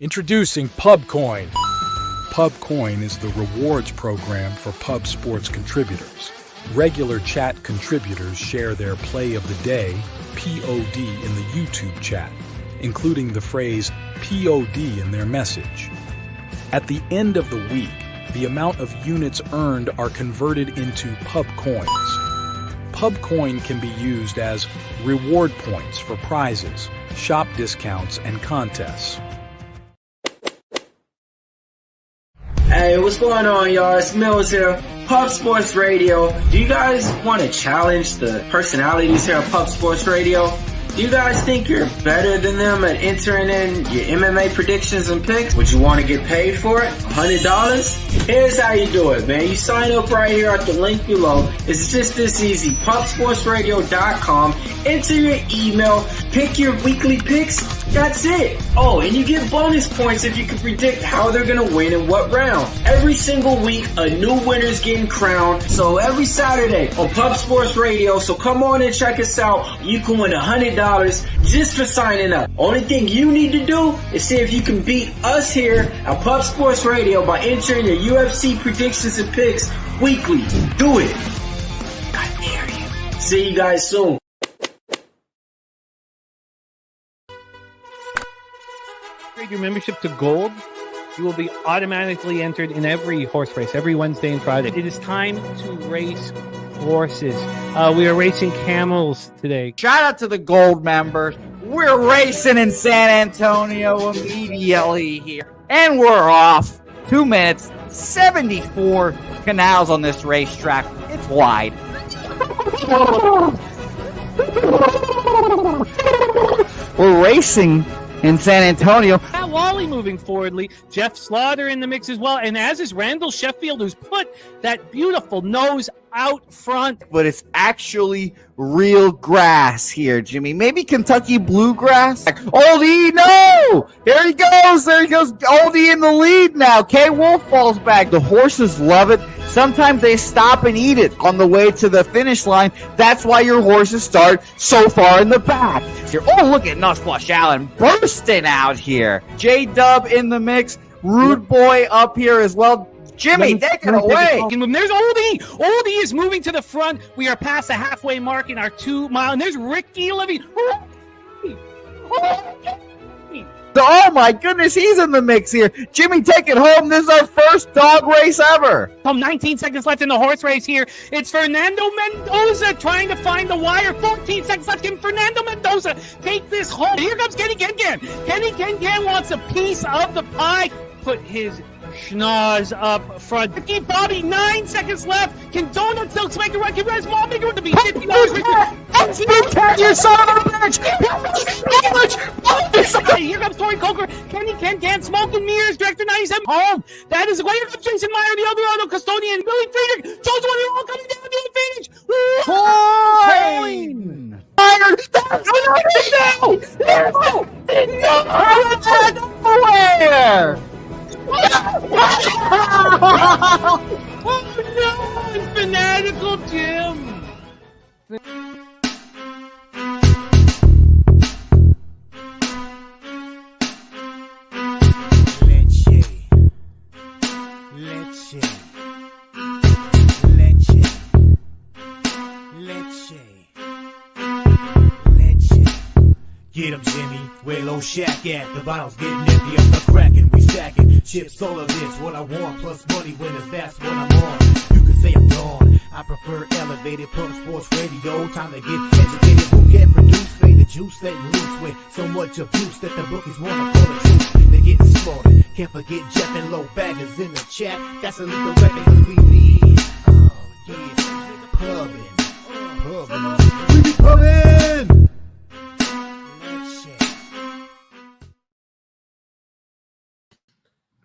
Introducing PubCoin. PubCoin is the rewards program for pub sports contributors. Regular chat contributors share their play of the day, POD, in the YouTube chat, including the phrase POD in their message. At the end of the week, the amount of units earned are converted into PubCoins. PubCoin can be used as reward points for prizes, shop discounts, and contests. Hey, what's going on, y'all? It's Mills here, Pub Sports Radio. Do you guys want to challenge the personalities here at Pub Sports Radio? Do you guys think you're better than them at entering in your MMA predictions and picks? Would you want to get paid for it? $100? Here's how you do it, man. You sign up right here at the link below. It's just this easy. PubSportsRadio.com. Enter your email. Pick your weekly picks. That's it. Oh, and you get bonus points if you can predict how they're going to win in what round. Every single week, a new winner's getting crowned. So every Saturday on Pub Sports Radio. So come on and check us out. You can win $100 just for signing up. Only thing you need to do is see if you can beat us here at Pub Sports Radio by entering your UFC predictions and picks weekly. Do it. I dare you. See you guys soon. Upgrade your membership to Gold. You will be automatically entered in every horse race, every Wednesday and Friday. It is time to race horses. We are racing camels today. Shout out to the Gold members. We're racing in San Antonio immediately here. And we're off. 2 minutes, 74 canals on this racetrack. It's wide. We're racing in San Antonio. Matt Wally moving forwardly. Jeff Slaughter in the mix as well. And as is Randall Sheffield, who's put that beautiful nose out front. But it's actually real grass here, Jimmy. Maybe Kentucky bluegrass. Oldie, no! There he goes. Oldie in the lead now. K. Wolf falls back. The horses love it. Sometimes they stop and eat it on the way to the finish line. That's why your horses start so far in the back. Oh, look at Nussflush Allen bursting out here. J-Dub in the mix. Rude Boy up here as well. Jimmy, take it away. There's Oldie. Oldie is moving to the front. We are past the halfway mark in our 2 mile. And there's Ricky Levy. Oh my goodness, he's in the mix here. Jimmy, take it home. This is our first dog race ever. 19 seconds left in the horse race here. It's Fernando Mendoza trying to find the wire. 14 seconds left. Can Fernando Mendoza take this home? Here comes Kenny Can. Kenny Can wants a piece of the pie. Put his schnoz up front. Ricky Bobby, 9 seconds left. Can Donut Silks make a run? Can Res Mall make a run to be $50? You son of a bitch! Here comes Tori Coker. Kenny Can, Smoke and Mirrors, Director 97. Home. That is way. Here comes Jason Meyer, the Eldorado Custodian, Billy Friedrich. Jones one all coming down the finish. Coin! Nowhere! Oh no! Fanatical Jim! Get 'em, Jimmy, where Loshak at? The bottle's getting empty, I'm not cracking, we stacking. Chips, all of this, what I want, plus money winners, that's what I'm on. You can say I'm gone, I prefer elevated Pub Sports Radio. Time to get educated, who can produce, pay the juice, letting loose with so much abuse that the bookies wanna call the truth. They're getting slaughtered, can't forget Jeff and Low Baggers in the chat. That's a legal weapon, cause we need, oh yeah, pubbing. We be pubbing!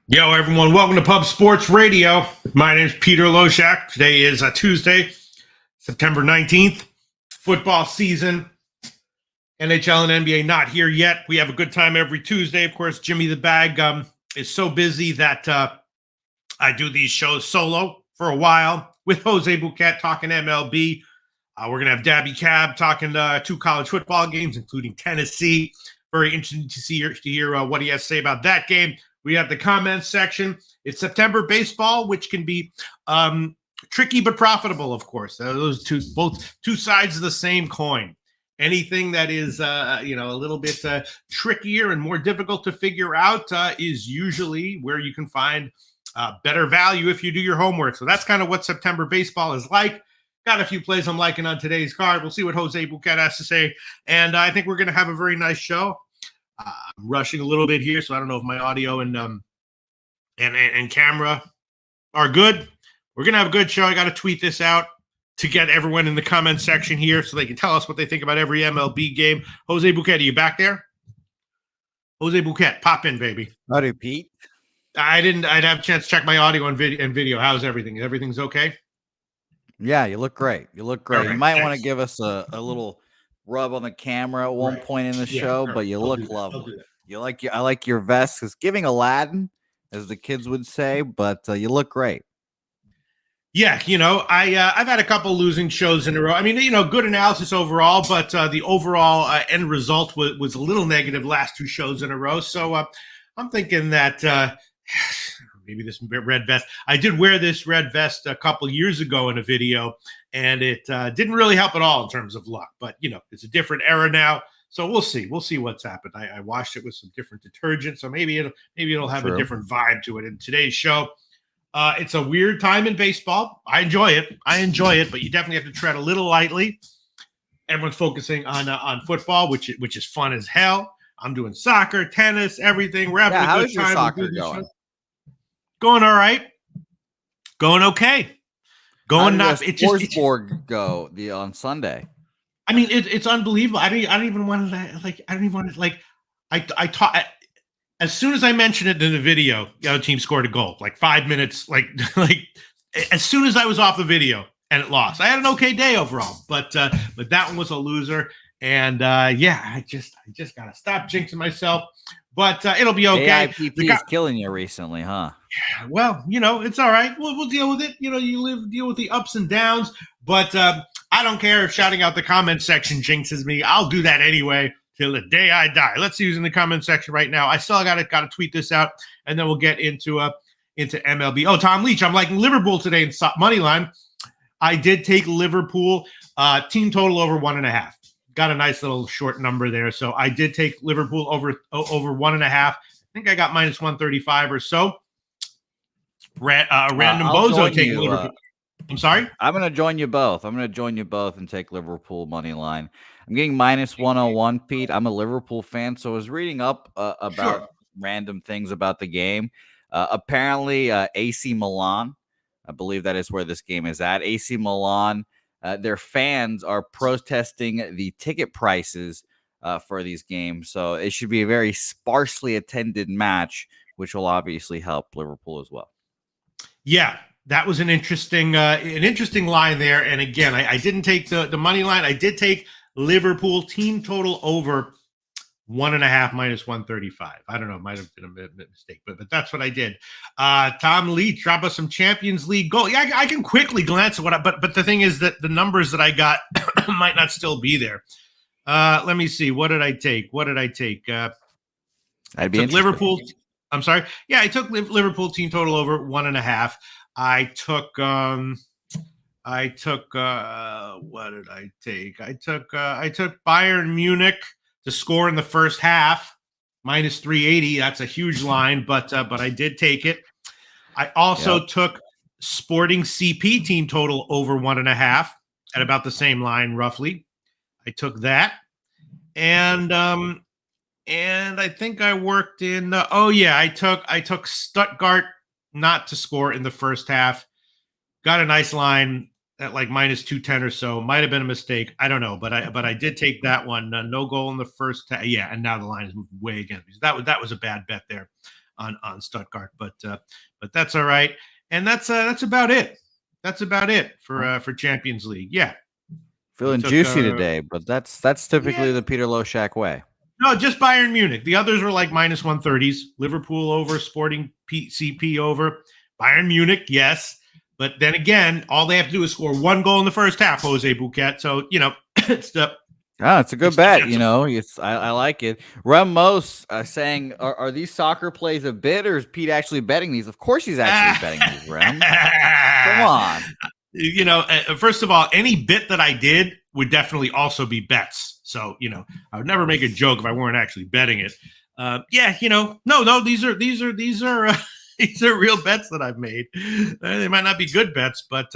Yo, everyone. Welcome to Pub Sports Radio. My name is Peter Loshak. Today is Tuesday, September 19th. Football season. NHL and NBA not here yet. We have a good time every Tuesday. Of course, Jimmy the Bag is so busy that I do these shows solo for a while with Jose Bouquett talking MLB. We're going to have Dabby Cab talking 2 college football games, including Tennessee Very interesting to hear what he has to say about that game. We have the comments section. It's September baseball, which can be tricky but profitable, of course. Those both two sides of the same coin. Anything that is, a little bit trickier and more difficult to figure out is usually where you can find better value if you do your homework. So that's kind of what September baseball is like. Got a few plays I'm liking on today's card. We'll see what Jose Bouquett has to say. And I think we're going to have a very nice show. I'm rushing a little bit here, so I don't know if my audio and camera are good. We're going to have a good show. I got to tweet this out to get everyone in the comment section here so they can tell us what they think about every MLB game. Jose Bouquett, are you back there? Jose Bouquett, pop in, baby. Howdy, Pete. I'd have a chance to check my audio and video. How's everything? Everything's okay? Yeah, you look great. You look great. Right, you might thanks. want to give us a little rub on the camera at one point in the show, but you look lovely. I like your vest. It's giving Aladdin, as the kids would say, but you look great. Yeah, I've had a couple losing shows in a row. I mean, good analysis overall, but the overall end result was a little negative last two shows in a row. So I'm thinking that maybe this red vest. I did wear this red vest a couple years ago in a video, and it didn't really help at all in terms of luck. But, it's a different era now. So we'll see. We'll see what's happened. I washed it with some different detergent, so maybe it'll have a different vibe to it in today's show. It's a weird time in baseball. I enjoy it, but you definitely have to tread a little lightly. Everyone's focusing on football, which is fun as hell. I'm doing soccer, tennis, everything. We're having a good time. How's your soccer going? Going all right. Going okay. Going not. It's just go on Sunday. I mean, it's unbelievable. I don't even want to I taught. As soon as I mentioned it in the video, the other team scored a goal. Like 5 minutes, like as soon as I was off the video, and it lost. I had an okay day overall, but that one was a loser. And I just gotta stop jinxing myself. But it'll be okay. AIPP is killing you recently, huh? Well, it's all right. We'll deal with it. You deal with the ups and downs. But I don't care if shouting out the comment section jinxes me. I'll do that anyway till the day I die. Let's see who's in the comment section right now. I still got to tweet this out, and then we'll get into MLB. Oh, Tom Leach, I'm liking Liverpool today in money line. I did take Liverpool team total over 1.5. Got a nice little short number there, so I did take Liverpool over 1.5. I think I got -135 or so. Random bozo taking Liverpool. I'm sorry? I'm going to join you both. And take Liverpool money line. I'm getting -101, Pete. I'm a Liverpool fan, so I was reading up about random things about the game. Apparently, AC Milan, I believe that is where this game is at. AC Milan, their fans are protesting the ticket prices for these games, so it should be a very sparsely attended match, which will obviously help Liverpool as well. Yeah. That was an interesting line there. And again, I didn't take the money line. I did take Liverpool team total over 1.5 -135. I don't know. It might have been a mistake, but that's what I did. Tom Lee, drop us some Champions League goal. Yeah, I can quickly glance at but the thing is that the numbers that I got might not still be there. Let me see. What did I take? I'd be Liverpool. I'm sorry. Yeah, I took Liverpool team total over 1.5. I took what did I take? I took Bayern Munich to score in the first half, -380. That's a huge line, but I did take it. I also took Sporting CP team total over 1.5 at about the same line, roughly. I took that. And I think I worked in I took Stuttgart not to score in the first half. Got a nice line at like -210 or so. Might have been a mistake. I don't know, but I did take that one. No goal in the first half. Yeah, and now the line is moving way again. That was a bad bet there on Stuttgart, but that's all right. And that's about it. That's about it for Champions League. Yeah. Feeling juicy today, but that's typically the Peter Loshak way. No, just Bayern Munich. The others were like -130s. Liverpool over, Sporting CP over. Bayern Munich, yes. But then again, all they have to do is score one goal in the first half, Jose Bouquett. So, it's Oh, it's a good bet. I like it. Ramos saying, are these soccer plays a bid, or is Pete actually betting these? Of course he's actually betting these, Rem. Come on. First of all, any bit that I did would definitely also be bets. So, I would never make a joke if I weren't actually betting it. No, these are these are real bets that I've made. They might not be good bets, but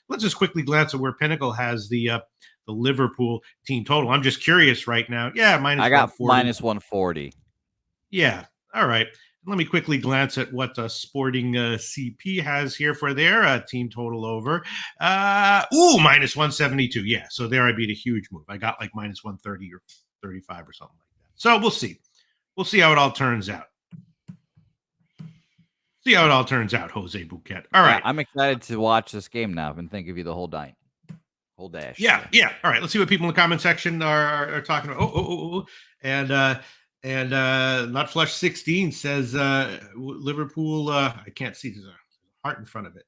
let's just quickly glance at where Pinnacle has the Liverpool team total. I'm just curious right now. Yeah, I got minus 140. Yeah. All right. Let me quickly glance at what Sporting CP has here for their team total over. Minus 172. Yeah. So there I beat a huge move. I got like minus 130 or 35 or something like that. So we'll see. We'll see how it all turns out. See how it all turns out, Jose Bouquett. All right. I'm excited to watch this game now. I've been thinking of you the whole dash. Yeah. All right. Let's see what people in the comment section are talking about. And Not Flush 16 says Liverpool. I can't see. There's a heart in front of it.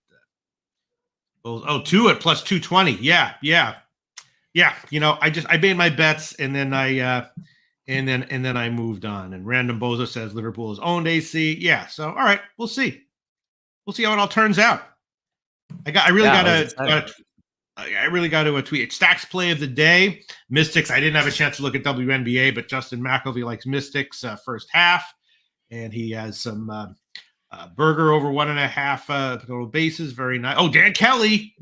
2 at plus 220. Yeah. I made my bets and then I moved on. And Random Bozo says Liverpool is owned AC. Yeah. So all right, we'll see. We'll see how it all turns out. I really got to tweet. Stacks play of the day. Mystics. I didn't have a chance to look at WNBA, but Justin McElvey likes Mystics first half, and he has some Burger over 1.5 total bases. Very nice. Oh, Dan Kelly,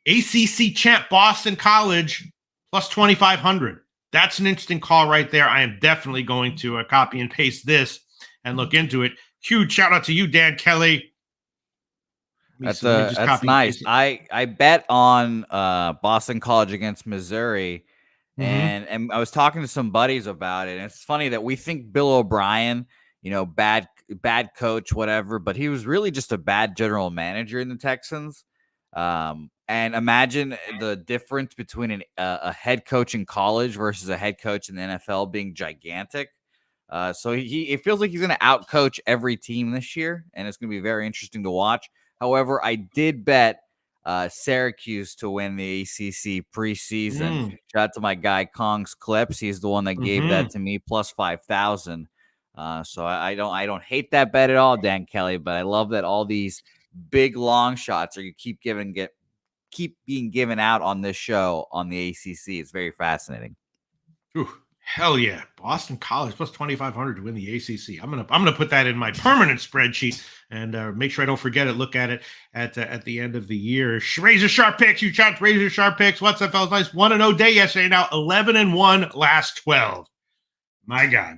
ACC champ, Boston College, plus 2,500. That's an interesting call right there. I am definitely going to copy and paste this and look into it. Huge shout out to you, Dan Kelly. That's nice. I bet on Boston College against Missouri, and I was talking to some buddies about it. And it's funny that we think Bill O'Brien, bad coach, whatever, but he was really just a bad general manager in the Texans. And imagine the difference between a head coach in college versus a head coach in the NFL being gigantic. So it feels like he's going to outcoach every team this year, and it's going to be very interesting to watch. However, I did bet Syracuse to win the ACC preseason. Shout out to my guy Kong's Clips. He's the one that gave that to me, plus 5,000. So I don't hate that bet at all, Dan Kelly. But I love that all these big long shots keep being given out on this show on the ACC. It's very fascinating. Ooh, hell yeah. Boston College plus 2,500 to win the ACC. I'm gonna put that in my permanent spreadsheet and make sure I don't forget it. Look at it at the end of the year. Razor Sharp Picks. You shot Razor Sharp Picks. What's up, fellas? Nice 1-0 day yesterday. Now 11-1 last 12. My God.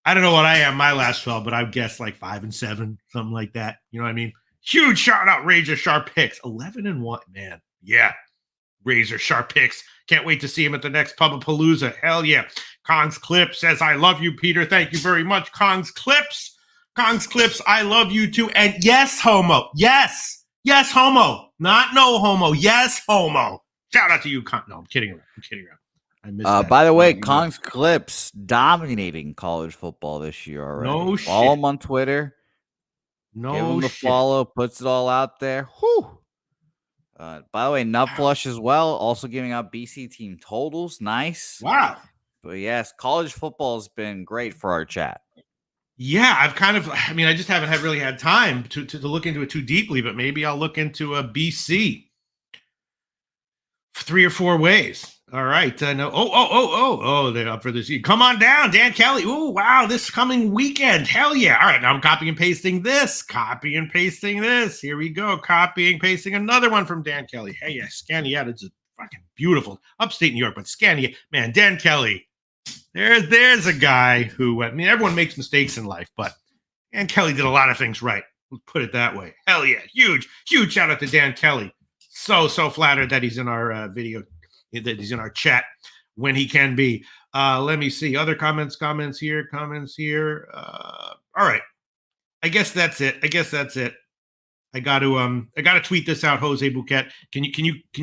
I don't know what I am my last 12, but I would guess like 5-7, something like that. You know what I mean? Huge shout out, Razor Sharp Picks. 11-1, man. Yeah. Razor Sharp Picks. Can't wait to see him at the next Pubapalooza. Hell yeah. Kong's Clip says, I love you, Peter. Thank you very much. Kong's Clips. Kong's Clips, I love you too. And yes, homo. Yes. Yes, homo. Not no homo. Yes, homo. Shout out to you, Kong. No, I'm kidding around. I missed that. By the way, Kong's Clips dominating college football this year already. No shit. Follow him on Twitter. No Give him the shit. follow, puts it all out there. Whew. By the way, Nutflush as well, also giving out BC team totals. Nice. Wow. But yes, college football has been great for our chat. Yeah, I just haven't really had time to look into it too deeply, but maybe I'll look into a BC 3 or 4 ways. All right. No. They're up for this. Come on down, Dan Kelly. Oh, wow. This coming weekend. Hell yeah. All right. Now I'm copy and pasting this. Here we go. Copying, pasting another one from Dan Kelly. Hey, yeah. Scania. It's fucking beautiful. Upstate New York, but Scania. Man, Dan Kelly. There's a guy who, everyone makes mistakes in life, but Dan Kelly did a lot of things right. Let's put it that way. Hell yeah. Huge shout out to Dan Kelly. So flattered that he's in our video, that he's in our chat when he can be. Let me see. Other comments here. All right. I guess that's it. I got to tweet this out, Jose Bouquett. Can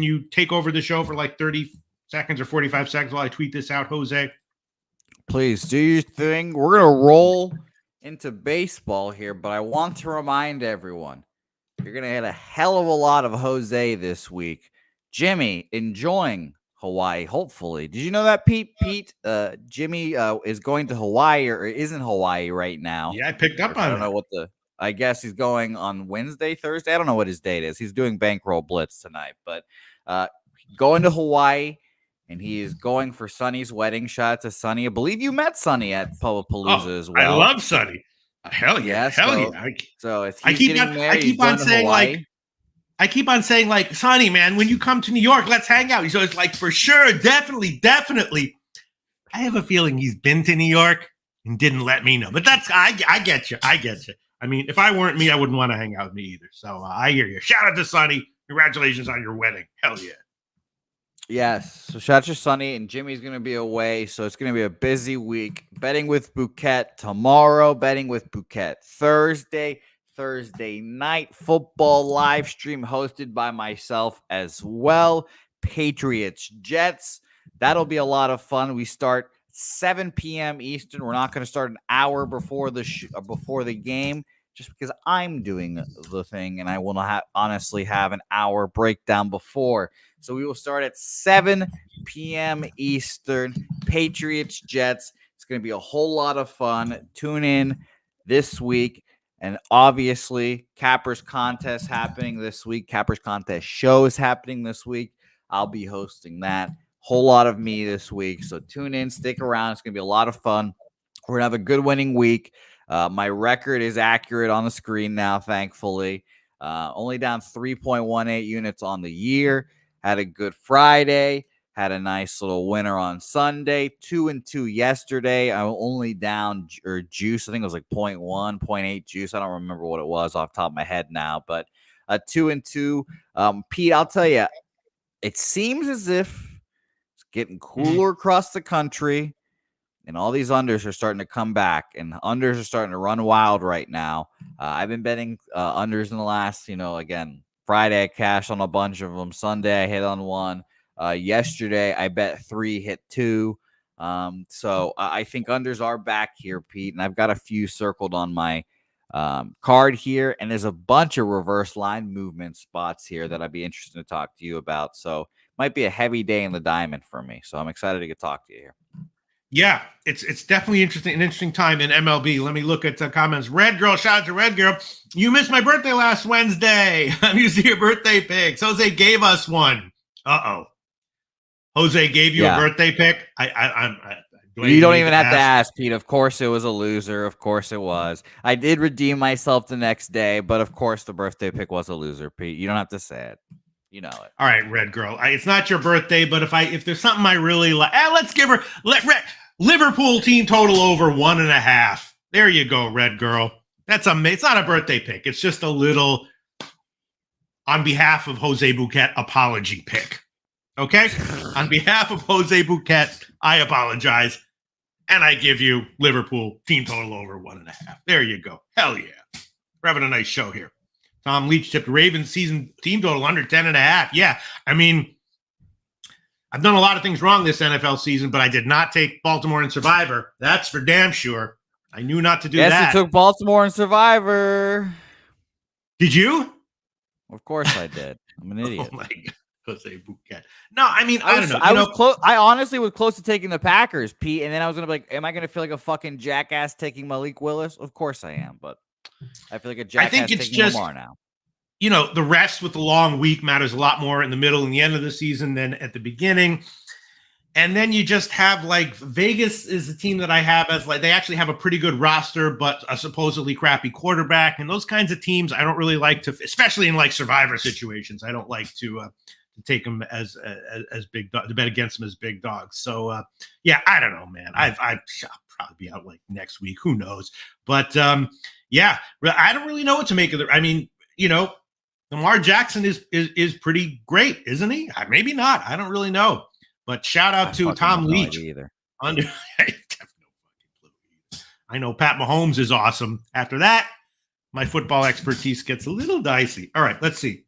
you take over the show for like 30 seconds or 45 seconds while I tweet this out, Jose? Please do your thing. We're going to roll into baseball here, but I want to remind everyone, you're going to hit a hell of a lot of Jose this week. Jimmy, enjoying Hawaii. Hopefully, did you know that Pete? Jimmy is going to Hawaii or is in Hawaii right now. Yeah, I picked up I on don't know that. what I guess he's going on Wednesday, Thursday. I don't know what his date is. He's doing Bankroll Blitz tonight, but going to Hawaii, and he is going for Sonny's wedding. Shout out to Sonny. I believe you met Sonny at Pullapalooza as well. I love Sonny. Hell yeah, yeah. So if he's getting married, he's going to Hawaii. I keep on saying, like, Sonny, man, when you come to New York, let's hang out. So it's like, for sure, definitely. I have a feeling he's been to New York and didn't let me know. But I get you. I mean, if I weren't me, I wouldn't want to hang out with me either. So I hear you. Shout out to Sonny. Congratulations on your wedding. Hell yeah. Yes. So shout out to Sonny, and Jimmy's going to be away. So it's going to be a busy week. Betting with Bouquett tomorrow. Betting with Bouquett Thursday night football live stream hosted by myself as well. Patriots Jets. That'll be a lot of fun. We start 7 p.m. Eastern. We're not going to start an hour before the game, just because I'm doing the thing, and I will not honestly have an hour breakdown before. So we will start at 7 p.m. Eastern. Patriots Jets. It's going to be a whole lot of fun. Tune in this week. And obviously, Cappers Contest happening this week. Cappers Contest show is happening this week. I'll be hosting that. Whole lot of me this week. So tune in, stick around. It's going to be a lot of fun. We're going to have a good winning week. My record is accurate on the screen now, thankfully. Only down 3.18 units on the year. Had a good Friday. Had a nice little winner on Sunday. 2-2 yesterday. I'm only down juice. I think it was like 0.1, 0.8 juice. I don't remember what it was off the top of my head now. But 2-2. Pete, I'll tell you, it seems as if it's getting cooler across the country. And all these unders are starting to come back. And unders are starting to run wild right now. I've been betting unders in the last, again, Friday I cashed on a bunch of them. Sunday I hit on one. Yesterday, I bet 3, hit 2. So I think unders are back here, Pete. And I've got a few circled on my card here. And there's a bunch of reverse line movement spots here that I'd be interested to talk to you about. So might be a heavy day in the diamond for me. So I'm excited to talk to you here. Yeah, it's definitely an interesting time in MLB. Let me look at the comments. Red Girl, shout out to Red Girl. You missed my birthday last Wednesday. I'm used to your birthday picks. Jose gave us one. Uh-oh. Jose gave you a birthday pick. You don't even have to ask, Pete. Of course it was a loser. Of course it was. I did redeem myself the next day, but of course the birthday pick was a loser, Pete. You don't have to say it. You know it. All right, Red Girl. It's not your birthday, but if there's something I really like, let's give her Liverpool team total over 1.5. There you go, Red Girl. It's not a birthday pick. It's just a little on behalf of Jose Bouquett apology pick. Okay? On behalf of Jose Bouquett, I apologize. And I give you Liverpool team total over 1.5. There you go. Hell yeah. We're having a nice show here. Tom Leach tipped Ravens season team total under 10.5. Yeah. I mean, I've done a lot of things wrong this NFL season, but I did not take Baltimore in Survivor. That's for damn sure. I knew not to do that. Yes, you took Baltimore in Survivor. Did you? Of course I did. I'm an idiot. Oh my God. Jose Bouquett. No, I mean, I don't know. I was close. I honestly was close to taking the Packers, Pete, and then I was gonna be like, "Am I gonna feel like a fucking jackass taking Malik Willis?" Of course I am, but I feel like a jackass. I think it's taking just Lamar now. The rest with the long week matters a lot more in the middle and the end of the season than at the beginning. And then you just have like Vegas is the team that I have as like they actually have a pretty good roster, but a supposedly crappy quarterback. And those kinds of teams I don't really like to, especially in like Survivor situations. I don't like to take them as big to bet against them as big dogs. So yeah, I don't know, man. I'll probably be out like next week. Who knows? But yeah, I don't really know what to make of it. I mean, Lamar Jackson is pretty great, isn't he? Maybe not. I don't really know. But shout out to Tom Leach. I know Pat Mahomes is awesome. After that, my football expertise gets a little dicey. All right, let's see.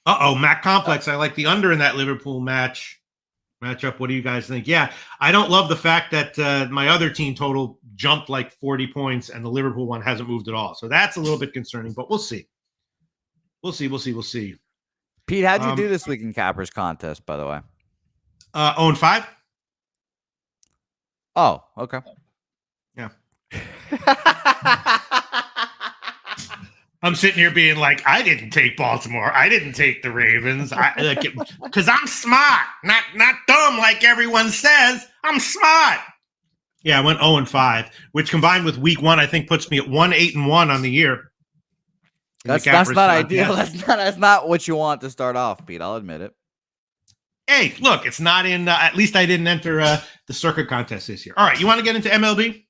Mac Complex. I like the under in that Liverpool matchup. What do you guys think? Yeah, I don't love the fact that my other team total jumped like 40 points and the Liverpool one hasn't moved at all. So that's a little bit concerning, but we'll see. We'll see. Pete, how'd you do this week in Cappers Contest, by the way? 0-5. Oh, okay. Yeah. I'm sitting here being like, I didn't take Baltimore. I didn't take the Ravens. Because I'm smart, not dumb like everyone says. I'm smart. Yeah, I went 0-5, which combined with week 1, I think puts me at 1-8-1 on the year. That's not ideal. That's not what you want to start off, Pete. I'll admit it. Hey, look, it's not in. At least I didn't enter the circuit contest this year. All right, you want to get into MLB?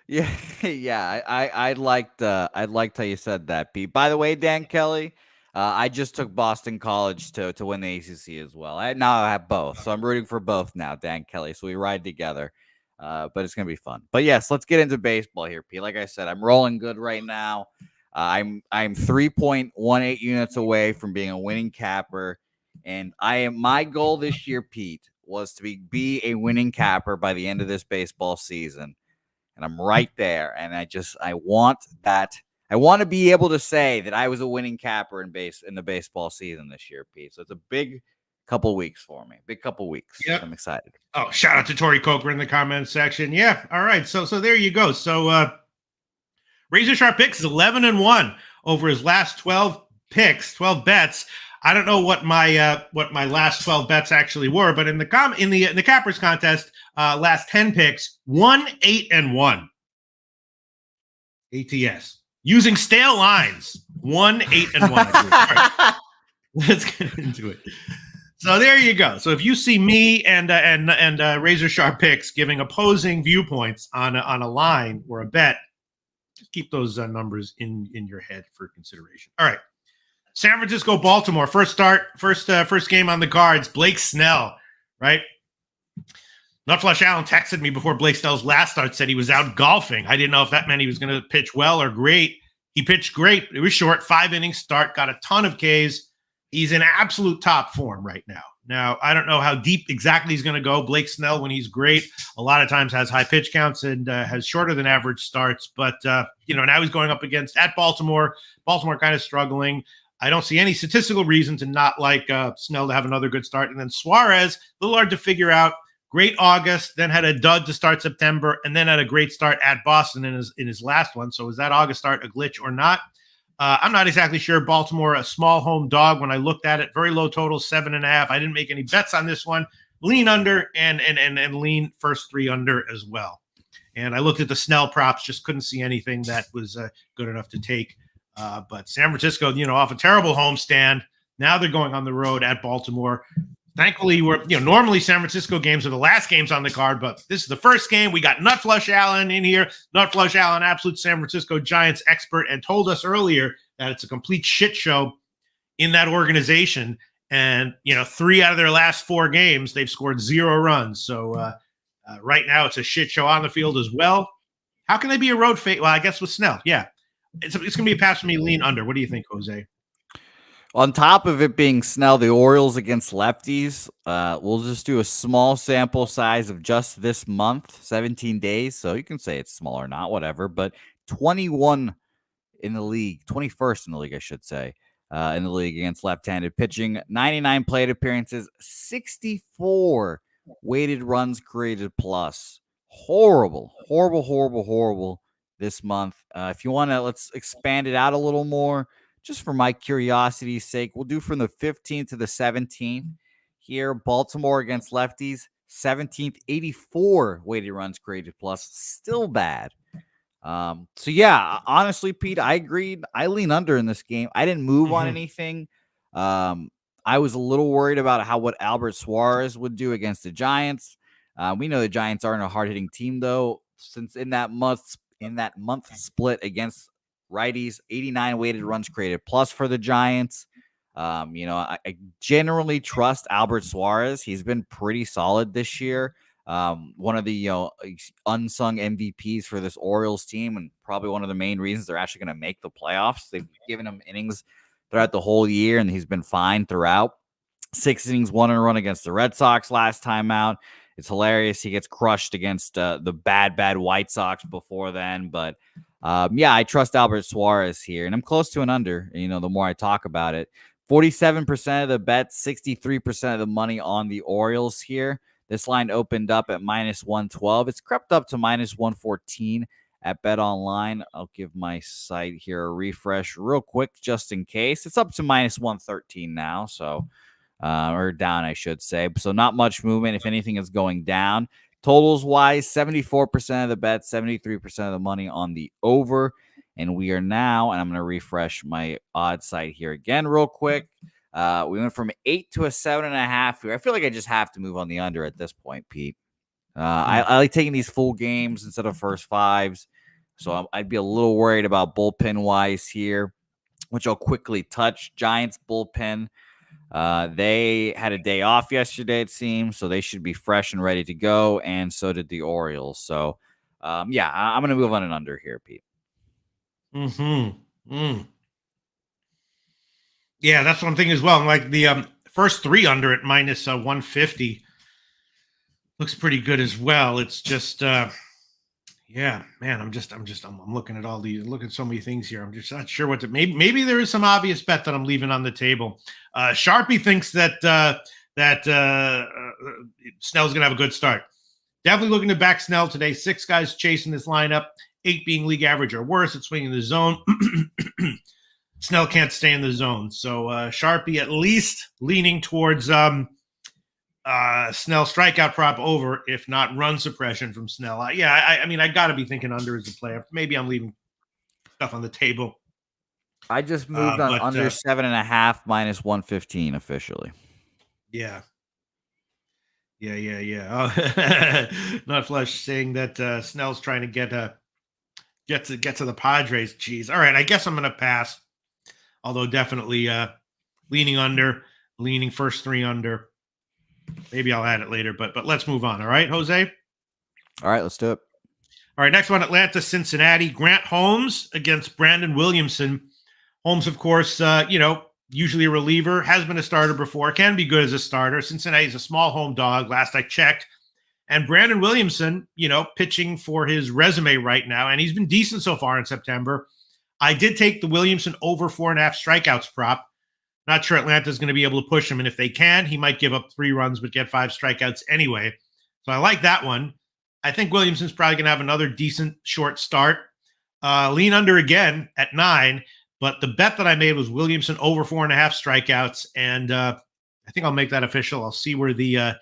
Yeah, yeah. I liked how you said that, Pete. By the way, Dan Kelly, I just took Boston College to win the ACC as well. Now I have both, so I'm rooting for both now, Dan Kelly. So we ride together, but it's gonna be fun. But yes, let's get into baseball here, Pete. Like I said, I'm rolling good right now. I'm 3.18 units away from being a winning capper, and my goal this year, Pete, was to be a winning capper by the end of this baseball season. And I'm right there. And I want that. I want to be able to say that I was a winning capper in the baseball season this year, Pete. So it's a big couple weeks for me. Big couple weeks. Yep. I'm excited. Oh, shout out to Tori Coker in the comments section. Yeah. All right. So there you go. So Razor Sharp Picks is 11-1 over his last 12 bets. I don't know what my last 12 bets actually were, but in the Cappers contest, last 10 picks, 1-8-1. ATS. Using stale lines, 1-8-1. Right. Let's get into it. So there you go. So if you see me and Razor Sharp Picks giving opposing viewpoints on a line or a bet, just keep those numbers in your head for consideration. All right. San Francisco, Baltimore. First game on the cards. Blake Snell, right? Nutflush Allen texted me before Blake Snell's last start, said he was out golfing. I didn't know if that meant he was going to pitch well or great. He pitched great. It was short, 5-inning start, got a ton of Ks. He's in absolute top form right now. Now, I don't know how deep exactly he's going to go. Blake Snell, when he's great, a lot of times has high pitch counts and has shorter than average starts. But, now he's going up against at Baltimore. Baltimore kind of struggling. I don't see any statistical reason to not like Snell to have another good start. And then Suarez, a little hard to figure out. Great August, then had a dud to start September, and then had a great start at Boston in his last one. So was that August start a glitch or not? I'm not exactly sure. Baltimore, a small home dog when I looked at it. Very low total, 7.5. I didn't make any bets on this one. Lean under and lean first 3 under as well. And I looked at the Snell props, just couldn't see anything that was good enough to take. But San Francisco, off a terrible homestand. Now they're going on the road at Baltimore. Thankfully, normally San Francisco games are the last games on the card, but this is the first game. We got Nutflush Allen in here. Nutflush Allen, absolute San Francisco Giants expert, and told us earlier that it's a complete shit show in that organization. And, 3 out of their last 4 games, they've scored 0 runs. So right now it's a shit show on the field as well. How can they be a road fate? Well, I guess with Snell, yeah. It's going to be a pass for me, lean under. What do you think, Jose? On top of it being Snell, the Orioles against lefties, we'll just do a small sample size of just this month, 17 days. So you can say it's small or not, whatever. But 21 in the league, 21st in the league, I should say, in the league against left-handed pitching. 99 plate appearances, 64 weighted runs created plus. Horrible this month. If you want to, let's expand it out a little more. Just for my curiosity's sake, we'll do from the 15th to the 17th here. Baltimore against lefties, 17th, 84 weighted runs created plus. Still bad. So, yeah, honestly, Pete, I agreed. I lean under in this game. I didn't move on anything. I was a little worried about what Albert Suarez would do against the Giants. We know the Giants aren't a hard-hitting team, though, since in that month split against righties, 89 weighted runs created plus for the Giants. I generally trust Albert Suarez. He's been pretty solid this year. One of the unsung MVPs for this Orioles team, and probably one of the main reasons they're actually going to make the playoffs. They've given him innings throughout the whole year, and he's been fine throughout. 6 innings, 1 run against the Red Sox last time out. It's hilarious. He gets crushed against the bad White Sox before then, but I trust Albert Suarez here, and I'm close to an under, the more I talk about it. 47% of the bets, 63% of the money on the Orioles here. This line opened up at minus 112. It's crept up to minus 114 at Bet Online. I'll give my site here a refresh real quick just in case. It's up to minus 113 now, so or down, I should say. So not much movement. If anything, is going down. Totals wise, 74% of the bets, 73% of the money on the over. And we are now, and I'm going to refresh my odds site here again real quick. We went from 8 to a 7.5 here. I feel like I just have to move on the under at this point, Pete. I like taking these full games instead of first fives. So I'd be a little worried about bullpen wise here, which I'll quickly touch. Giants bullpen. They had a day off yesterday, it seems, so they should be fresh and ready to go, and so did the Orioles. So, I'm going to move on and under here, Pete. Yeah, that's one thing as well. Like the first three under at minus 150 looks pretty good as well. It's just, I'm looking at all these, look at so many things here. I'm just not sure what to. Maybe there is some obvious bet that I'm leaving on the table. Sharpie thinks that Snell's gonna have a good start. Definitely looking to back Snell today. 6 guys chasing this lineup, 8 being league average or worse. It's swinging the zone. Snell can't stay in the zone, so Sharpie at least leaning towards Snell strikeout prop over, if not run suppression from Snell. I mean, I got to be thinking under as a player. Maybe I'm leaving stuff on the table. I just moved on under 7.5 minus 115 officially. Yeah. Not Flush saying that Snell's trying to get to the Padres. Jeez. All right, I guess I'm going to pass. Although definitely leaning under, leaning first 3 under. Maybe I'll add it later, but let's move on. All right, Jose? All right, let's do it. All right, next one, Atlanta, Cincinnati. Grant Holmes against Brandon Williamson. Holmes, of course, usually a reliever, has been a starter before, can be good as a starter. Cincinnati's a small home dog, last I checked. And Brandon Williamson, pitching for his resume right now, and he's been decent so far in September. I did take the Williamson over 4.5 strikeouts prop. Not sure Atlanta's going to be able to push him, and if they can, he might give up 3 runs but get 5 strikeouts anyway. So I like that one. I think Williamson's probably going to have another decent short start. Lean under again at 9, but the bet that I made was Williamson over 4.5 strikeouts, and I think I'll make that official. I'll see where the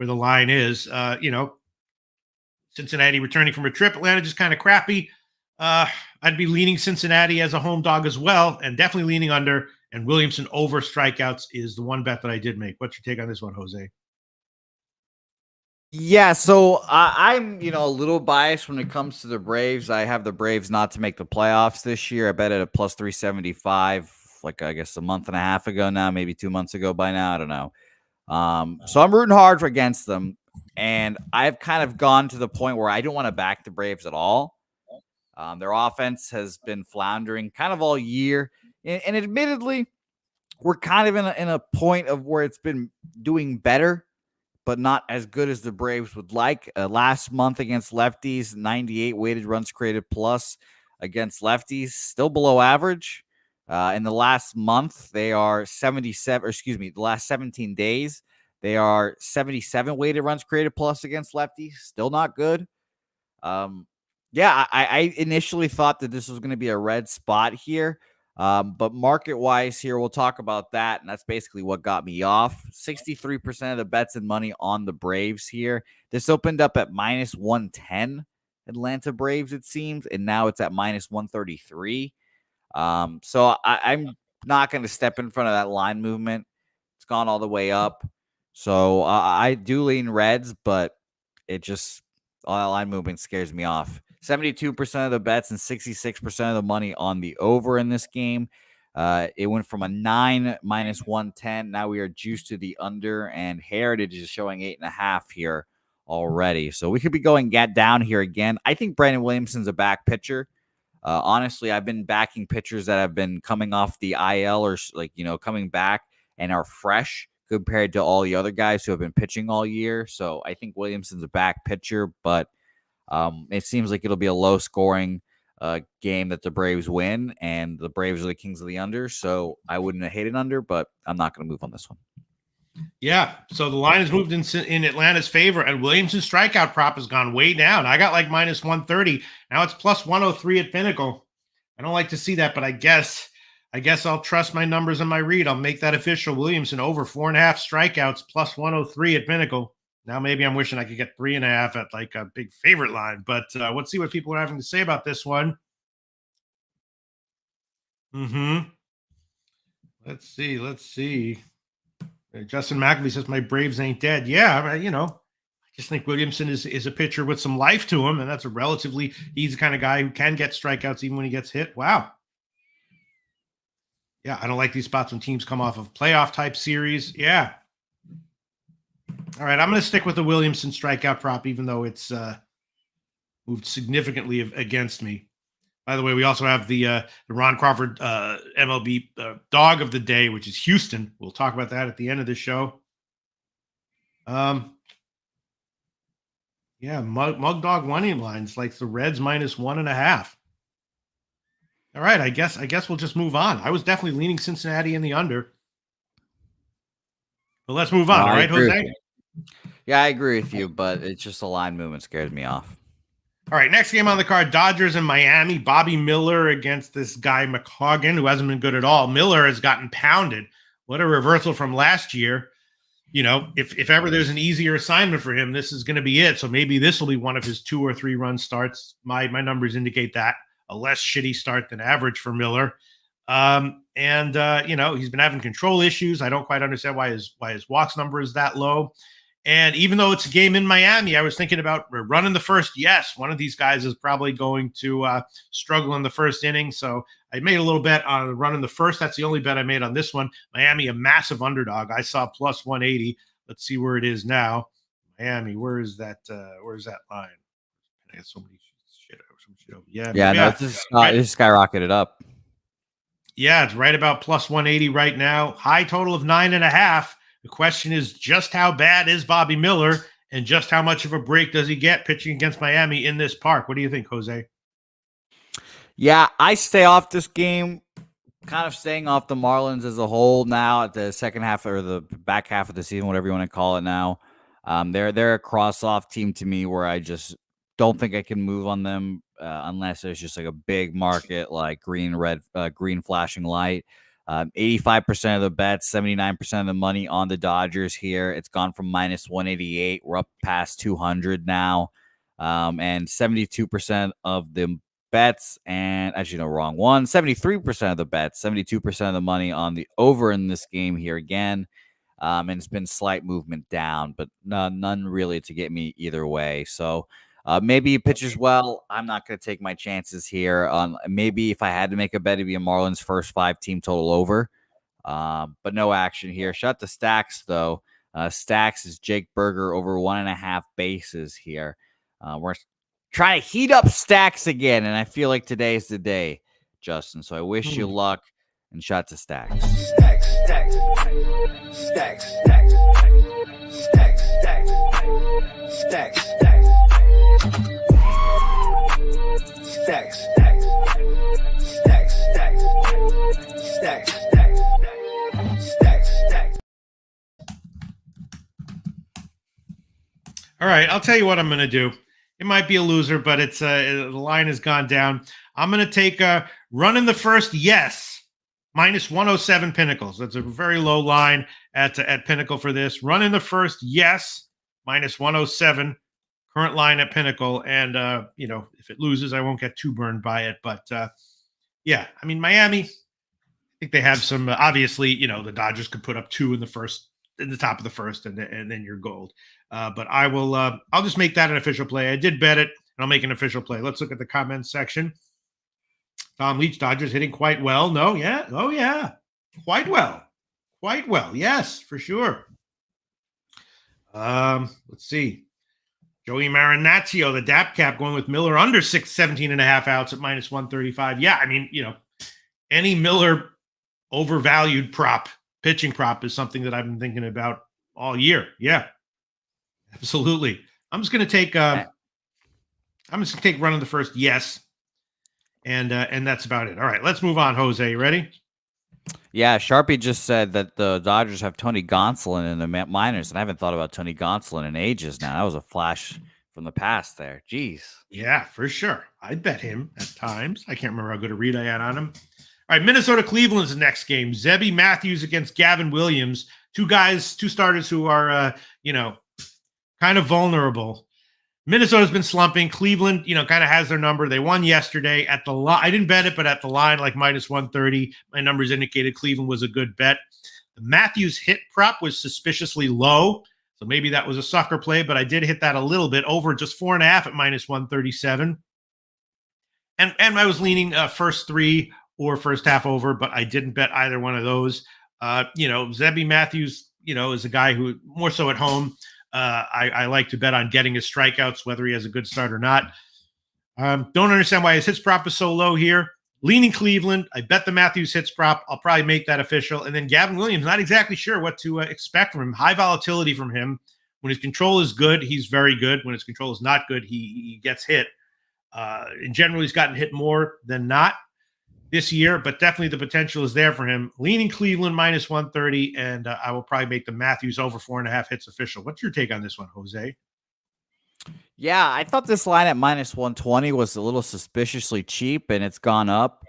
line is. Cincinnati returning from a trip. Atlanta just kind of crappy. I'd be leaning Cincinnati as a home dog as well, and definitely leaning under. And Williamson over strikeouts is the one bet that I did make. What's your take on this one, Jose? Yeah, so I'm, a little biased when it comes to the Braves. I have the Braves not to make the playoffs this year. I bet at a plus 375, like I guess a month and a half ago now, maybe 2 months ago by now. I don't know. So I'm rooting hard against them. And I've kind of gone to the point where I don't want to back the Braves at all. Their offense has been floundering kind of all year. And admittedly, we're kind of in a point of where it's been doing better, but not as good as the Braves would like. Last month against lefties, 98 weighted runs created plus against lefties, still below average. In the last month, they are the last 17 days, they are 77 weighted runs created plus against lefties, still not good. I initially thought that this was going to be a red spot here. But market-wise here, we'll talk about that, and that's basically what got me off. 63% of the bets and money on the Braves here. This opened up at minus 110, Atlanta Braves, it seems, and now it's at minus 133. So I'm not going to step in front of that line movement. It's gone all the way up. So I do lean Reds, but all that line movement scares me off. 72% of the bets and 66% of the money on the over in this game. It went from a 9 minus 110. Now we are juiced to the under, and Heritage is showing 8.5 here already. So we could be going down here again. I think Brandon Williamson's a back pitcher. Honestly, I've been backing pitchers that have been coming off the IL or coming back and are fresh compared to all the other guys who have been pitching all year. So I think Williamson's a back pitcher, but it seems like it'll be a low-scoring game that the Braves win, and the Braves are the kings of the under. So I wouldn't have hated under, but I'm not going to move on this one. Yeah, so the line has moved in Atlanta's favor, and Williamson's strikeout prop has gone way down. I got like minus 130. Now it's plus 103 at Pinnacle. I don't like to see that, but I guess I'll trust my numbers and my read. I'll make that official. Williamson over 4.5 strikeouts, plus 103 at Pinnacle. Now maybe I'm wishing I could get 3.5 at like a big favorite line, but let's see what people are having to say about this one. Let's see. Justin McAfee says my Braves ain't dead. Yeah, I just think Williamson is a pitcher with some life to him, and that's he's the kind of guy who can get strikeouts even when he gets hit. Wow. Yeah, I don't like these spots when teams come off of playoff type series. Yeah. All right, I'm going to stick with the Williamson strikeout prop, even though it's moved significantly against me. By the way, we also have the Ron Crawford MLB dog of the day, which is Houston. We'll talk about that at the end of the show. Yeah, Mug Dog money lines like the Reds minus 1.5. All right, I guess we'll just move on. I was definitely leaning Cincinnati in the under. But let's move on, all right, Jose? Yeah, I agree with you, but it's just a line movement scares me off. All right, next game on the card, Dodgers and Miami. Bobby Miller against this guy McCoggan, who hasn't been good at all. Miller has gotten pounded. What a reversal from last year. If ever there's an easier assignment for him, this is going to be it. So maybe this will be one of his 2 or 3 run starts. My numbers indicate that. A less shitty start than average for Miller. He's been having control issues. I don't quite understand why his walks number is that low. And even though it's a game in Miami, I was thinking about running the first. Yes, one of these guys is probably going to struggle in the first inning. So I made a little bet on running the first. That's the only bet I made on this one. Miami, a massive underdog. I saw plus 180. Let's see where it is now. Miami, where is that line? I got so many shit. It's skyrocketed up. Yeah, it's right about plus 180 right now. High total of 9.5. The question is just how bad is Bobby Miller and just how much of a break does he get pitching against Miami in this park? What do you think, Jose? Yeah, I stay off this game, kind of staying off the Marlins as a whole now at the second half or the back half of the season, whatever you want to call it now. They're a cross-off team to me where I just don't think I can move on them unless there's just like a big market like green flashing light. 85% of the bets, 79% of the money on the Dodgers here. It's gone from minus 188. We're up past 200 now. And 72% of the bets, and actually, no, wrong one. 73% of the bets, 72% of the money on the over in this game here again. And it's been slight movement down, but none really to get me either way. So maybe he pitches well. I'm not going to take my chances here. Maybe if I had to make a bet, it'd be a Marlins first 5 team total over. But no action here. Shut the Stacks, though. Stacks is Jake Berger over 1.5 bases here. We're trying to heat up Stacks again, and I feel like today is the day, Justin. So I wish you luck and shot to Stacks. Stacks, stacks, stacks, stacks, stacks, stacks, stacks, stacks. Stacks, stacks, stacks, stacks, stacks, stacks, stacks. All right, I'll tell you what I'm going to do. It might be a loser, but it's the line has gone down. I'm going to take a run in the first, yes, minus 107 Pinnacles. That's a very low line at Pinnacle for this. Run in the first, yes, minus 107. Current line at Pinnacle, and if it loses, I won't get too burned by it. But Miami, I think they have some. Obviously, the Dodgers could put up 2 in the top of the first, and then you're gold. But I will. I'll just make that an official play. I did bet it, and I'll make an official play. Let's look at the comments section. Tom Leach, Dodgers hitting quite well. No, yeah, oh yeah, quite well, yes, for sure. Let's see. Joey Marinaccio, the DAP cap, going with Miller under 17.5 outs at minus 135. Yeah, any Miller overvalued pitching prop is something that I've been thinking about all year. Yeah, absolutely. I'm just going to take run in the first, yes. and that's about it. All right, let's move on. Jose, you ready? Yeah, Sharpie just said that the Dodgers have Tony Gonsolin in the minors, and I haven't thought about Tony Gonsolin in ages now. That was a flash from the past there. Jeez. Yeah, for sure. I bet him at times. I can't remember how good a read I had on him. All right, Minnesota Cleveland's the next game. Zebby Matthews against Gavin Williams. Two starters who are, kind of vulnerable. Minnesota's been slumping. Cleveland, kind of has their number. They won yesterday at the line. I didn't bet it, but at the line, like minus 130, my numbers indicated Cleveland was a good bet. The Matthews hit prop was suspiciously low, so maybe that was a sucker play, but I did hit that a little bit over just 4.5 at minus 137. And I was leaning first three or first half over, but I didn't bet either one of those. Zebby Matthews, is a guy who more so at home. I like to bet on getting his strikeouts, whether he has a good start or not. Don't understand why his hits prop is so low here. Leaning Cleveland. I bet the Matthews hits prop. I'll probably make that official. And then Gavin Williams, not exactly sure what to expect from him. High volatility from him. When his control is good, he's very good. When his control is not good, he gets hit. In general, he's gotten hit more than not this year, but definitely the potential is there for him. Leaning Cleveland minus 130, and I will probably make the Matthews over 4.5 hits official. What's your take on this one, Jose? Yeah, I thought this line at minus 120 was a little suspiciously cheap, and it's gone up.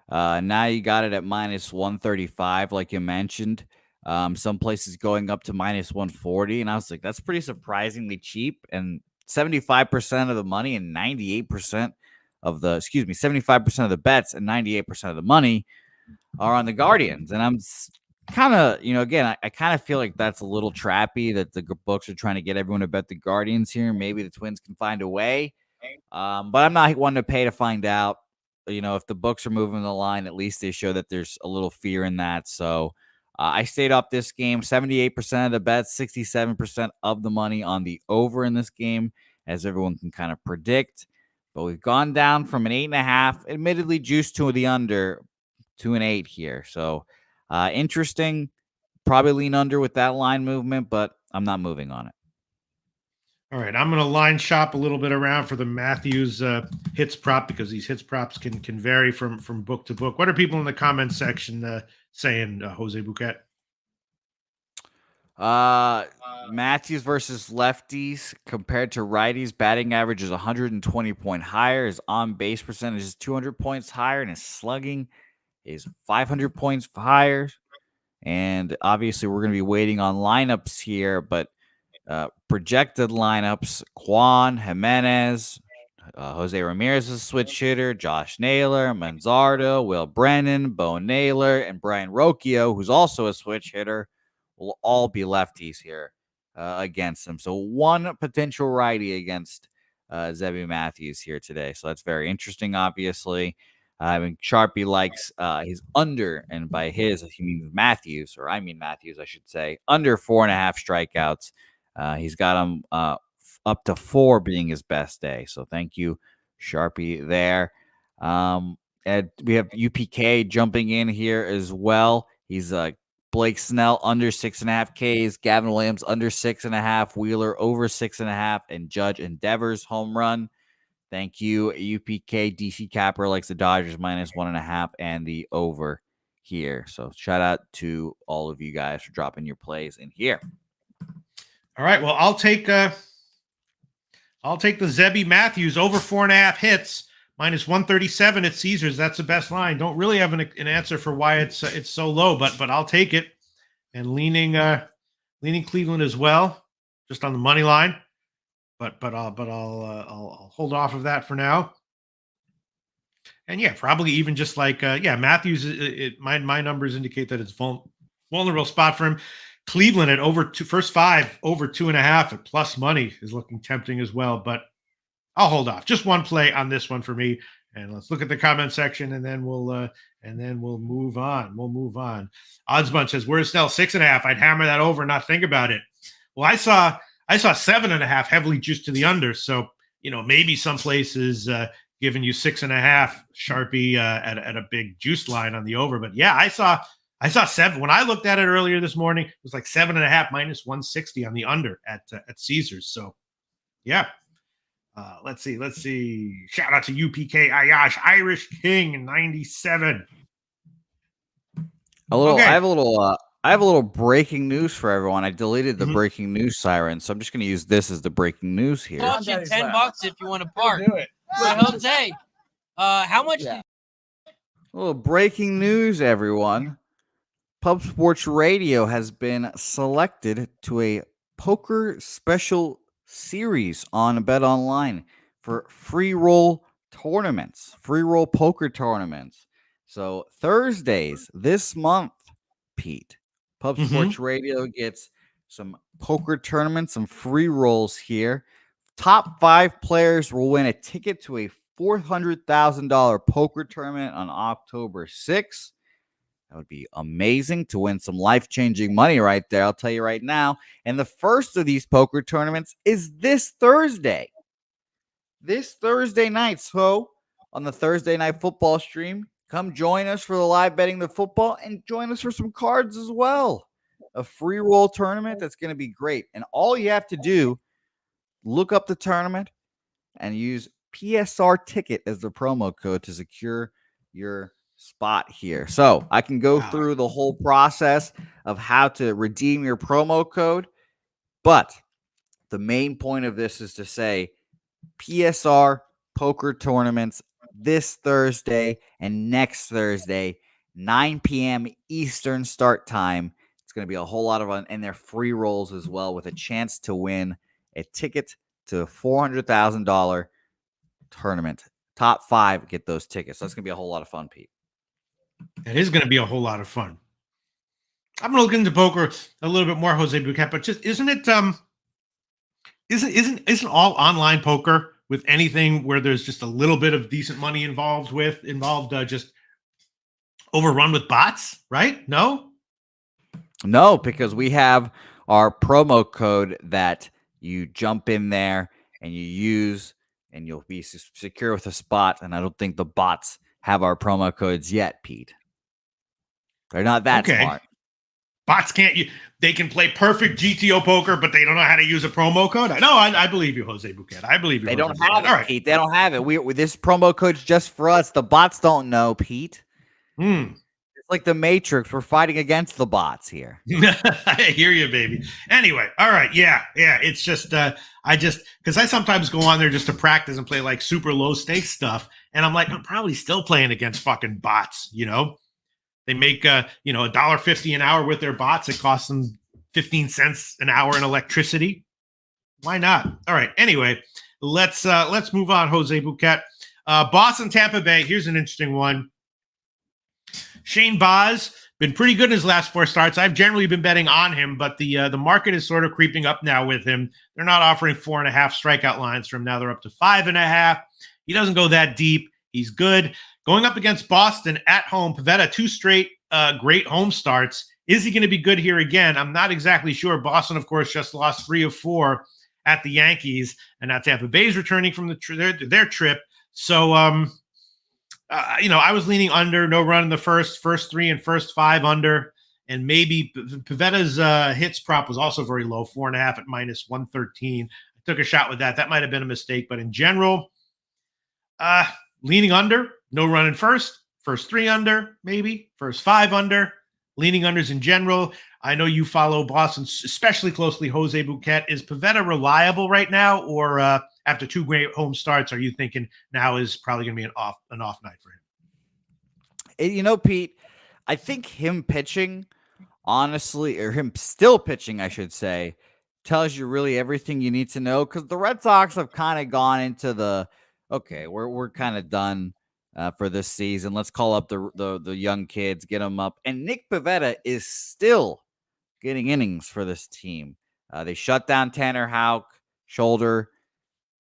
Now you got it at minus 135, like you mentioned. Some places going up to minus 140, and I was like, that's pretty surprisingly cheap. And 75% of the money and 98% of the, 75% of the bets and 98% of the money are on the Guardians. And I'm kind of, again, I kind of feel like that's a little trappy that the books are trying to get everyone to bet the Guardians here. Maybe the Twins can find a way. But I'm not one to pay to find out. If the books are moving the line, at least they show that there's a little fear in that. So I stayed off this game. 78% of the bets, 67% of the money on the over in this game, as everyone can kind of predict. But we've gone down from an 8.5, admittedly juiced to the under, to an 8 here. So interesting. Probably lean under with that line movement, but I'm not moving on it. All right, I'm going to line shop a little bit around for the Matthews hits prop, because these hits props can vary from book to book. What are people in the comment section saying, Jose Bouquett? Matthews versus lefties compared to righties, batting average is 120 point higher. His on base percentage is 200 points higher, and his slugging is 500 points higher. And obviously, we're going to be waiting on lineups here, but projected lineups: Juan Jimenez, Jose Ramirez is a switch hitter, Josh Naylor, Manzardo, Will Brennan, Bo Naylor, and Brian Rocchio, who's also a switch hitter, will all be lefties here against him. So one potential righty against Zebby Matthews here today. So that's very interesting, obviously. Sharpie likes his under, and by his, he means Matthews, or I mean Matthews, I should say, under 4.5 strikeouts. He's got him up to 4 being his best day. So thank you, Sharpie, there. And we have UPK jumping in here as well. He's Blake Snell under 6.5 Ks, Gavin Williams under 6.5, Wheeler over 6.5, and Judge Endeavors home run. Thank you, UPK. DC Capper likes the Dodgers minus 1.5 and the over here. So shout out to all of you guys for dropping your plays in here. All right, well, I'll take the Zebby Matthews over 4.5 hits, minus 137 at Caesars. That's the best line. Don't really have an answer for why it's so low, but I'll take it. And leaning Cleveland as well, just on the money line. But I'll hold off of that for now. And yeah, probably even just like Matthews. My numbers indicate that it's vulnerable spot for him. Cleveland at first 5 over 2.5 at plus money is looking tempting as well. But I'll hold off. Just one play on this one for me. And let's look at the comment section, and then we'll move on. We'll move on. Odds Bunch says, "Where's Snell 6.5? I'd hammer that over and not think about it." Well, I saw 7.5 heavily juiced to the under. So, maybe some places giving you 6.5 Sharpie at a big juice line on the over. But yeah, I saw 7 when I looked at it earlier this morning. It was like 7.5 minus 160 on the under at Caesars. So yeah, Let's see. Shout out to UPK Ayash, Irish King in 97. Okay. I have a little breaking news for everyone. I deleted the breaking news siren, so I'm just going to use this as the breaking news here. Cost you $10 if you want to park. Do it. But Jose, how much? A little breaking news, everyone. Pub Sports Radio has been selected to a poker special series on Bet Online for free roll tournaments, free roll poker tournaments. So Thursdays this month, Pete, Pub Sports Radio gets some poker tournaments, some free rolls here. Top 5 players will win a ticket to a $400,000 poker tournament on October 6th. That would be amazing to win some life-changing money right there, I'll tell you right now. And the first of these poker tournaments is this Thursday. This Thursday night. So on the Thursday night football stream, come join us for the live betting the football and join us for some cards as well. A free roll tournament that's going to be great. And all you have to do, look up the tournament and use PSR ticket as the promo code to secure your spot here. So I can go through the whole process of how to redeem your promo code, but the main point of this is to say PSR poker tournaments this Thursday and next Thursday, 9 p.m. Eastern start time. It's going to be a whole lot of fun, and they're free rolls as well with a chance to win a ticket to a $400,000 tournament. Top 5 get those tickets. That's going to be a whole lot of fun, Pete. It is going to be a whole lot of fun. I'm going to look into poker a little bit more, Jose Bouquett, but just isn't all online poker with anything where there's just a little bit of decent money involved just overrun with bots, right? No, because we have our promo code that you jump in there and you use, and you'll be secure with a spot. And I don't think the bots have our promo codes yet, Pete. They're not that smart. Bots they can play perfect GTO poker, but they don't know how to use a promo code. I believe you, Jose Bouquet. I believe you. They don't have it, Pete. They don't have it. This promo code's just for us. The bots don't know, Pete. It's like the Matrix. We're fighting against the bots here. I hear you, baby. Anyway, all right. Yeah. It's just, because I sometimes go on there just to practice and play like super low stakes stuff. And I'm like, I'm probably still playing against fucking bots, They make $1.50 an hour with their bots. It costs them 15 cents an hour in electricity. Why not? All right. Anyway, let's move on, Jose Bouquet. Boston, Tampa Bay. Here's an interesting one. Shane Baz been pretty good in his last 4 starts. I've generally been betting on him, but the market is sort of creeping up now with him. They're not offering 4.5 strikeout lines from now. They're up to 5.5. He doesn't go that deep. He's good. Going up against Boston at home, Pivetta, 2 straight great home starts. Is he going to be good here again? I'm not exactly sure. Boston, of course, just lost 3 of 4 at the Yankees, and now Tampa Bay's returning from their trip. So, I was leaning under, no run in the first 3 and first 5 under, and maybe Pivetta's hits prop was also very low, 4.5 at -113. I took a shot with that. That might have been a mistake, but in general, leaning under, no run in first 3 under, maybe, first 5 under, leaning unders in general. I know you follow Boston especially closely, Jose Bouquet. Is Pivetta reliable right now, or after 2 great home starts, are you thinking now is probably going to be an off night for him? Pete, I think him pitching, honestly, or him still pitching, I should say, tells you really everything you need to know, because the Red Sox have kind of gone into the, okay, we're kind of done for this season. Let's call up the young kids, get them up. And Nick Pivetta is still getting innings for this team. They shut down Tanner Houck, shoulder,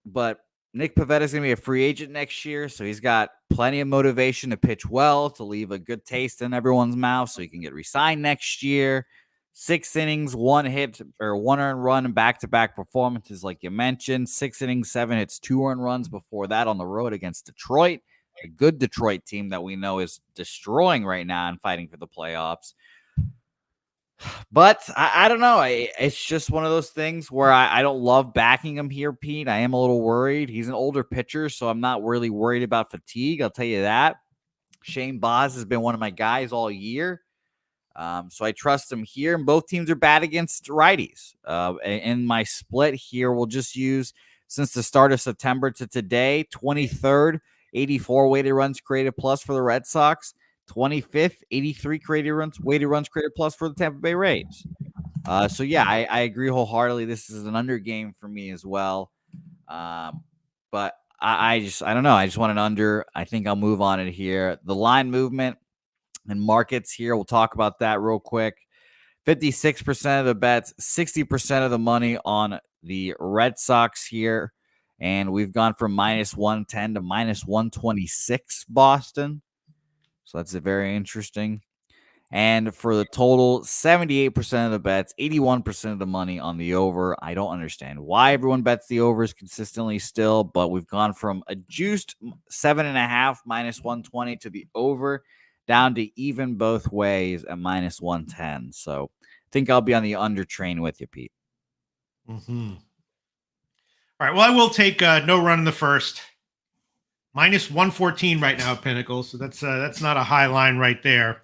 but Nick Pivetta is going to be a free agent next year, so he's got plenty of motivation to pitch well, to leave a good taste in everyone's mouth so he can get re-signed next year. 6 innings, 1 hit, or 1 earned run, and back-to-back performances like you mentioned. 6 innings, 7 hits, 2 earned runs before that on the road against Detroit, a good Detroit team that we know is destroying right now and fighting for the playoffs. But I don't know. It's just one of those things where I don't love backing him here, Pete. I am a little worried. He's an older pitcher, so I'm not really worried about fatigue. I'll tell you that. Shane Baz has been one of my guys all year. So I trust him here. And both teams are bad against righties. In my split here, we'll just use, since the start of September to today, 23rd, 84 weighted runs created plus for the Red Sox. 25th, 83 weighted runs created plus for the Tampa Bay Rays. So yeah, I agree wholeheartedly. This is an under game for me as well. But I don't know. I just want an under. I think I'll move on it here. The line movement and markets here, we'll talk about that real quick. 56% of the bets, 60% of the money on the Red Sox here. And we've gone from minus 110 to minus 126 Boston. So that's very interesting. And for the total, 78% of the bets, 81% of the money on the over. I don't understand why everyone bets the overs consistently still, but we've gone from a juiced 7.5 minus 120 to the over down to even both ways at minus 110. So I think I'll be on the under train with you, Pete. Mm-hmm. All right. Well, I will take no run in the first. Minus 114 right now at Pinnacle, so that's not a high line right there.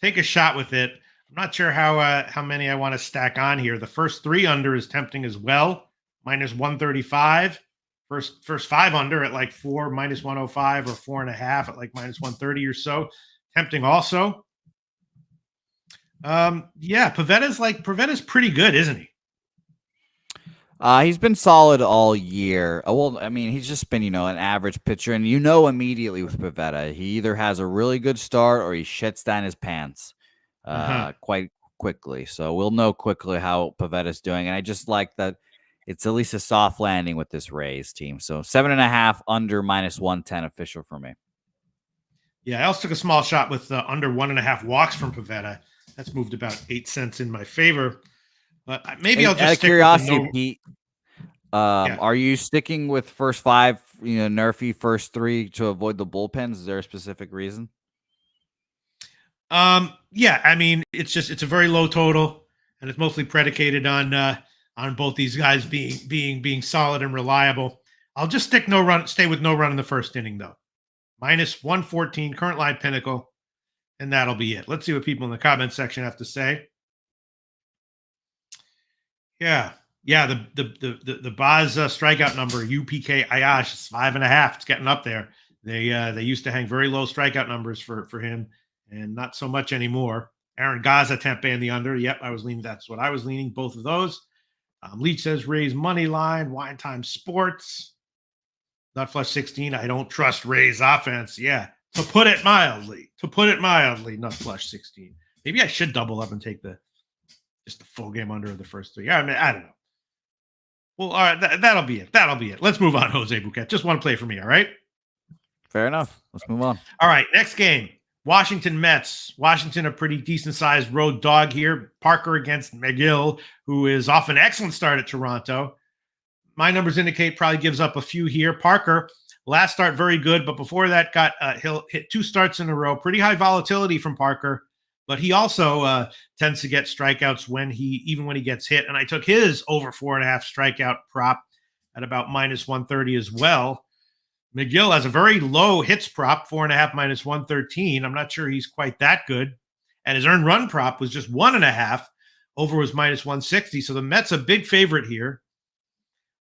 Take a shot with it. I'm not sure how many I want to stack on here. The first 3 under is tempting as well. Minus 135. First 5 under at like 4, minus 105, or 4.5 at like minus 130 or so. Tempting also. Yeah, Pavetta's pretty good, isn't he? He's been solid all year. Well, I mean, he's just been, an average pitcher. And immediately with Pivetta, he either has a really good start or he shits down his pants quite quickly. So we'll know quickly how Pivetta's doing. And I just like that it's at least a soft landing with this Rays team. So 7.5 under minus 110 official for me. Yeah, I also took a small shot with under 1.5 walks from Pivetta. That's moved about 8 cents in my favor. But maybe I'll just out of stick curiosity, with Pete. Are you sticking with first 5, nerfy first 3 to avoid the bullpens? Is there a specific reason? Yeah, I mean, it's a very low total, and it's mostly predicated on both these guys being solid and reliable. I'll just stay with no run in the first inning though. Minus 114 current line Pinnacle, and that'll be it. Let's see what people in the comment section have to say. Yeah. The Baz strikeout number, UPK Ayash, is 5.5. It's getting up there. They used to hang very low strikeout numbers for him, and not so much anymore. Aaron Gaza, Tempe in the under. Yep, that's what I was leaning. Both of those. Leach says Rays money line. Wine Time Sports. Nut Flush 16. I don't trust Rays offense. Yeah, to put it mildly. Nut Flush 16. Maybe I should double up and take just the full game under the first 3. Yeah, I mean, I don't know. Well, all right, that'll be it. Let's move on, Jose Bouquett. Just one play for me, all right? Fair enough. Let's move on. All right, next game. Washington Mets. Washington, a pretty decent-sized road dog here. Parker against McGill, who is off an excellent start at Toronto. My numbers indicate probably gives up a few here. Parker, last start very good, but before that he'll hit 2 starts in a row. Pretty high volatility from Parker. But he also tends to get strikeouts when he gets hit. And I took his over 4.5 strikeout prop at about minus 130 as well. McGill has a very low hits prop, 4.5 minus 113. I'm not sure he's quite that good. And his earned run prop was just 1.5. Over was minus 160. So the Mets a big favorite here.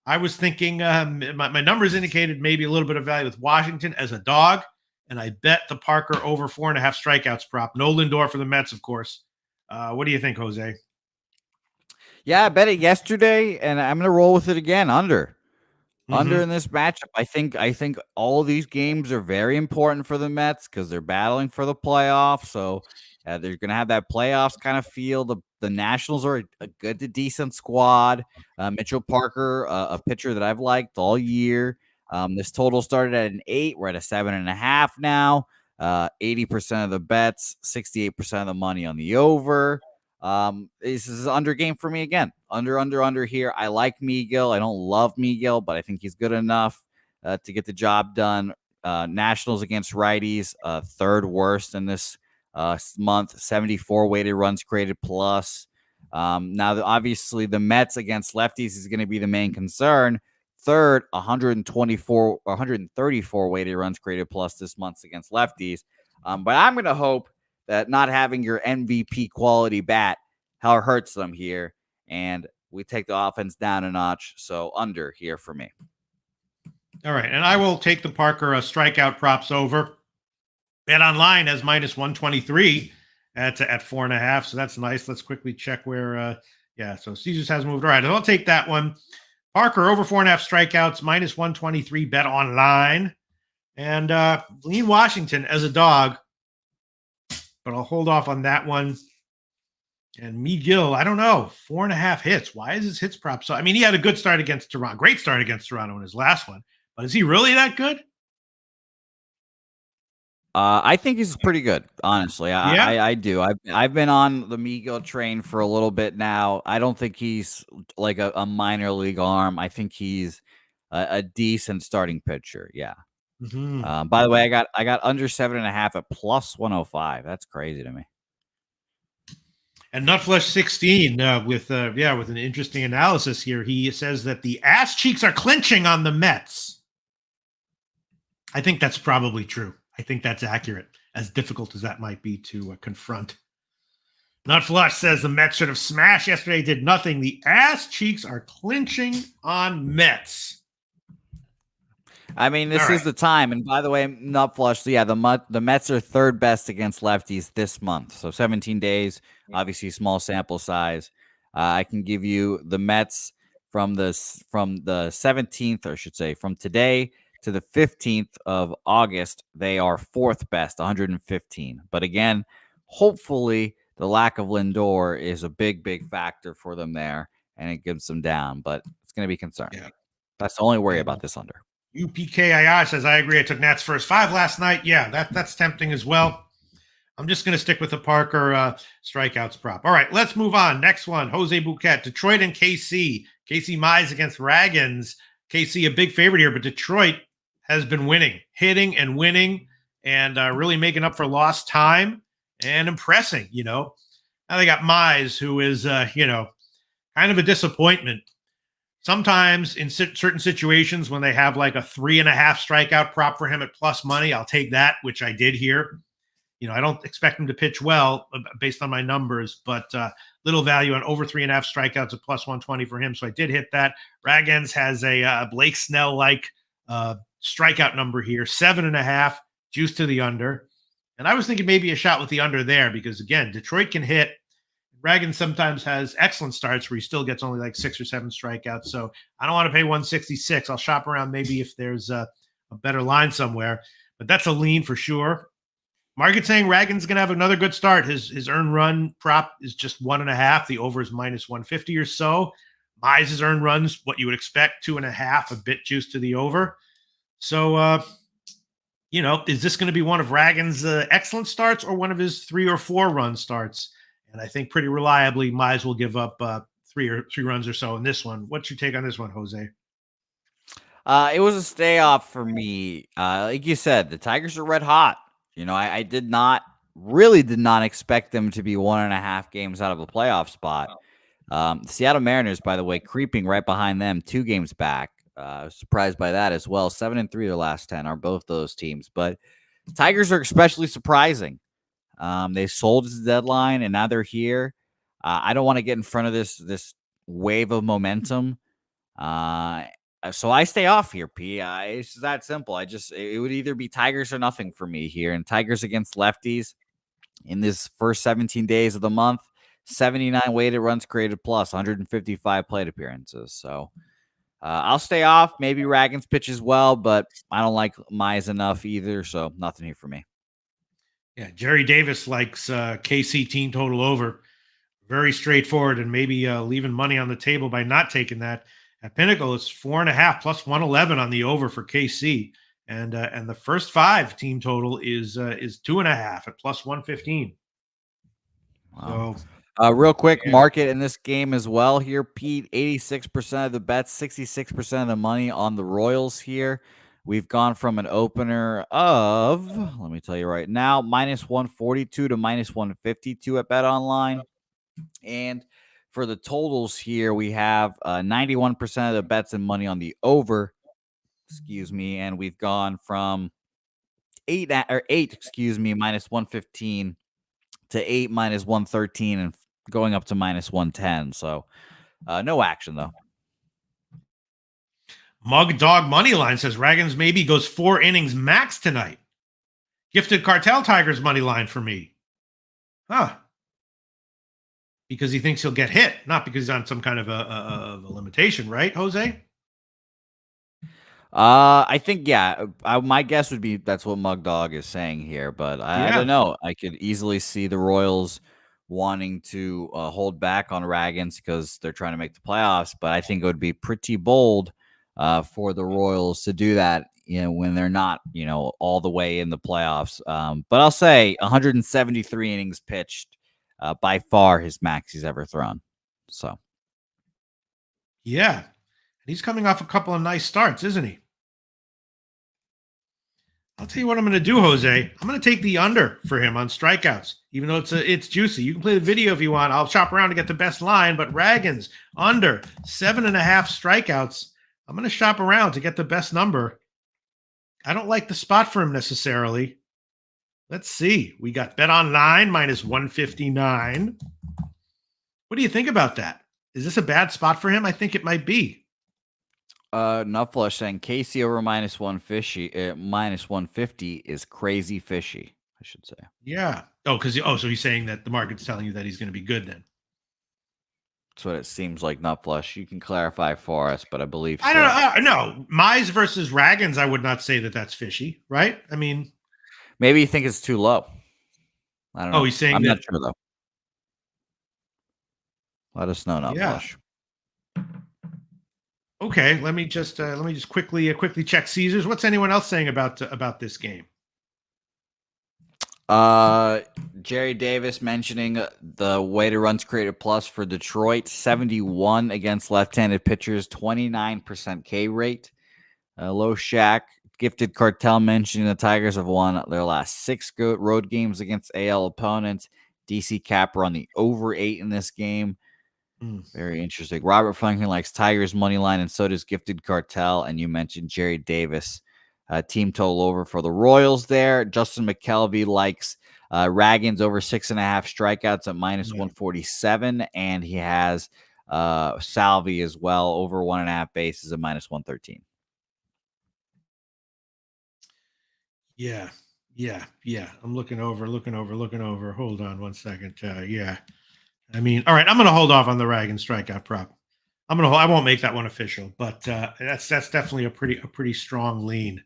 I was thinking my numbers indicated maybe a little bit of value with Washington as a dog. And I bet the Parker over 4.5 strikeouts prop. No Lindor for the Mets, of course. What do you think, Jose? Yeah, I bet it yesterday, and I'm going to roll with it again. Under in this matchup. I think all of these games are very important for the Mets because they're battling for the playoffs. So they're going to have that playoffs kind of feel. The Nationals are a good to decent squad. Mitchell Parker, a pitcher that I've liked all year. This total started at an 8. We're at a 7.5 now. 80% of the bets, 68% of the money on the over. This is an under game for me again. Under here. I like Miguel. I don't love Miguel, but I think he's good enough to get the job done. Nationals against righties, 3rd worst in this month. 74 weighted runs created plus. Now, obviously, the Mets against lefties is going to be the main concern. Third, 134 weighted runs created plus this month against lefties. But I'm going to hope that not having your MVP quality bat hurts them here, and we take the offense down a notch. So under here for me. All right, and I will take the Parker strikeout props over. Bet online has minus 123 at 4.5, so that's nice. Let's quickly check where. So Caesars has moved. All right, I'll take that one. Parker over 4.5 strikeouts, minus 123. Bet online, and lean Washington as a dog, but I'll hold off on that one. And Megill, I don't know, 4.5 hits. Why is his hits prop so? I mean, he had a good start against Toronto, great start against Toronto in his last one, but is he really that good? I think he's pretty good, honestly. I do. I've been on the Megill train for a little bit now. I don't think he's like a minor league arm. I think he's a decent starting pitcher. Yeah. Mm-hmm. By the way, I got under 7.5 at plus 105. That's crazy to me. And Nutflesh 16 with an interesting analysis here. He says that the ass cheeks are clinching on the Mets. I think that's probably true. I think that's accurate, as difficult as that might be to confront. Nutflesh says the Mets should have smashed yesterday, did nothing. The ass cheeks are clinching on Mets. I mean, this is the time. And by the way, Nutflesh, the Mets are third best against lefties this month. So 17 days, obviously small sample size. I can give you the Mets from the 17th, or I should say from today to the 15th of August. They are fourth best, 115. But again, hopefully the lack of Lindor is a big factor for them there, and it gives them down. But it's going to be concerning. Yeah. That's the only worry about this under. UPKII says, I agree. I took Nats first 5 last night. Yeah, that's tempting as well. I'm just going to stick with the Parker strikeouts prop. All right, let's move on. Next one, Jose Bouquett, Detroit and KC. KC Mize against Ragans. KC a big favorite here, but Detroit has been hitting and winning, and really making up for lost time and impressing, Now they got Mize, who is, kind of a disappointment. Sometimes in certain situations when they have like a 3.5 strikeout prop for him at plus money, I'll take that, which I did here. I don't expect him to pitch well based on my numbers, but little value on over 3.5 strikeouts at plus 120 for him. So I did hit that. Ragans has a Blake Snell-like strikeout number here, 7.5, juice to the under. And I was thinking maybe a shot with the under there because, again, Detroit can hit. Ragans sometimes has excellent starts where he still gets only like 6 or 7 strikeouts. So I don't want to pay 166. I'll shop around maybe if there's a better line somewhere. But that's a lean for sure. Market saying Ragans going to have another good start. His earned run prop is just 1.5. The over is minus 150 or so. Mize's earned runs, what you would expect, 2.5, a bit juice to the over. So, is this going to be one of Ragans' excellent starts or one of his 3 or 4 run starts? And I think pretty reliably, Mize will give up 3 runs or so in this one. What's your take on this one, Jose? It was a stay off for me. Like you said, the Tigers are red hot. I did not expect them to be 1.5 games out of a playoff spot. The Seattle Mariners, by the way, creeping right behind them, 2 games back. Surprised by that as well. 7-3 their last 10 are both those teams. But Tigers are especially surprising. They sold at the deadline, and now they're here. I don't want to get in front of this wave of momentum. So I stay off here, P. It's just that simple. It would either be Tigers or nothing for me here. And Tigers against lefties in this first 17 days of the month, 79 weighted runs created plus, 155 plate appearances. So I'll stay off. Maybe Ragans pitch as well, but I don't like Mize enough either. So nothing here for me. Yeah, Jerry Davis likes KC team total over. Very straightforward, and maybe leaving money on the table by not taking that. At Pinnacle, it's 4.5 plus 111 on the over for KC, and the first 5 team total is 2.5 at plus 115. Wow. So, real quick, market in this game as well here, Pete. 86% of the bets, 66% of the money on the Royals here. We've gone from an opener of, let me tell you right now, minus 142 to minus 152 at Bet Online. And For the totals here, we have 91% of the bets and money on the over, and we've gone from 8, minus 115 to 8 minus 113 and going up to minus 110. So no action though. Mug Dog Moneyline says Ragans maybe goes 4 innings max tonight. Gifted Cartel Tigers moneyline for me. Huh. Because he thinks he'll get hit, not because he's on some kind of a limitation, right, Jose? I think, my guess would be that's what Mug Dog is saying here, but I don't know. I could easily see the Royals wanting to hold back on Ragans because they're trying to make the playoffs, but I think it would be pretty bold for the Royals to do that, when they're not, all the way in the playoffs. But I'll say 173 innings pitched, by far his max he's ever thrown. So, yeah, he's coming off a couple of nice starts, isn't he? I'll tell you what I'm going to do, Jose. I'm going to take the under for him on strikeouts, even though it's juicy. You can play the video if you want. I'll shop around to get the best line, but Ragans under 7.5 strikeouts. I'm going to shop around to get the best number. I don't like the spot for him necessarily. Let's see. We got Bet Online minus 159. What do you think about that? Is this a bad spot for him? I think it might be. Nutflush saying Casey over minus 150 is crazy fishy, I should say. Yeah. So he's saying that the market's telling you that he's going to be good then. That's what it seems like, Nutflush. You can clarify for us, but I believe I don't know. No, Mize versus Ragans, I would not say that that's fishy, right? I mean, maybe you think it's too low. I don't know. Oh, he's saying I'm that. not sure though. Let us know, Nutflush. Okay, let me just quickly check Caesars. What's anyone else saying about this game? Jerry Davis mentioning the weighted runs created plus for Detroit, 71 against left-handed pitchers, 29% K rate. Loshak, Gifted Cartel mentioning the Tigers have won their last 6 road games against AL opponents. DC Capper on the over 8 in this game. Very interesting. Robert Franklin likes Tigers money line, and so does Gifted Cartel. And you mentioned Jerry Davis, team total over for the Royals there. Justin McKelvey likes Ragans over 6.5 strikeouts at minus 147, and he has Salvi as well over 1.5 bases at minus 113. Yeah. I'm looking over. Hold on one second. I mean, all right, I'm going to hold off on the Ragans strikeout prop. I won't make that one official, but that's definitely a pretty strong lean.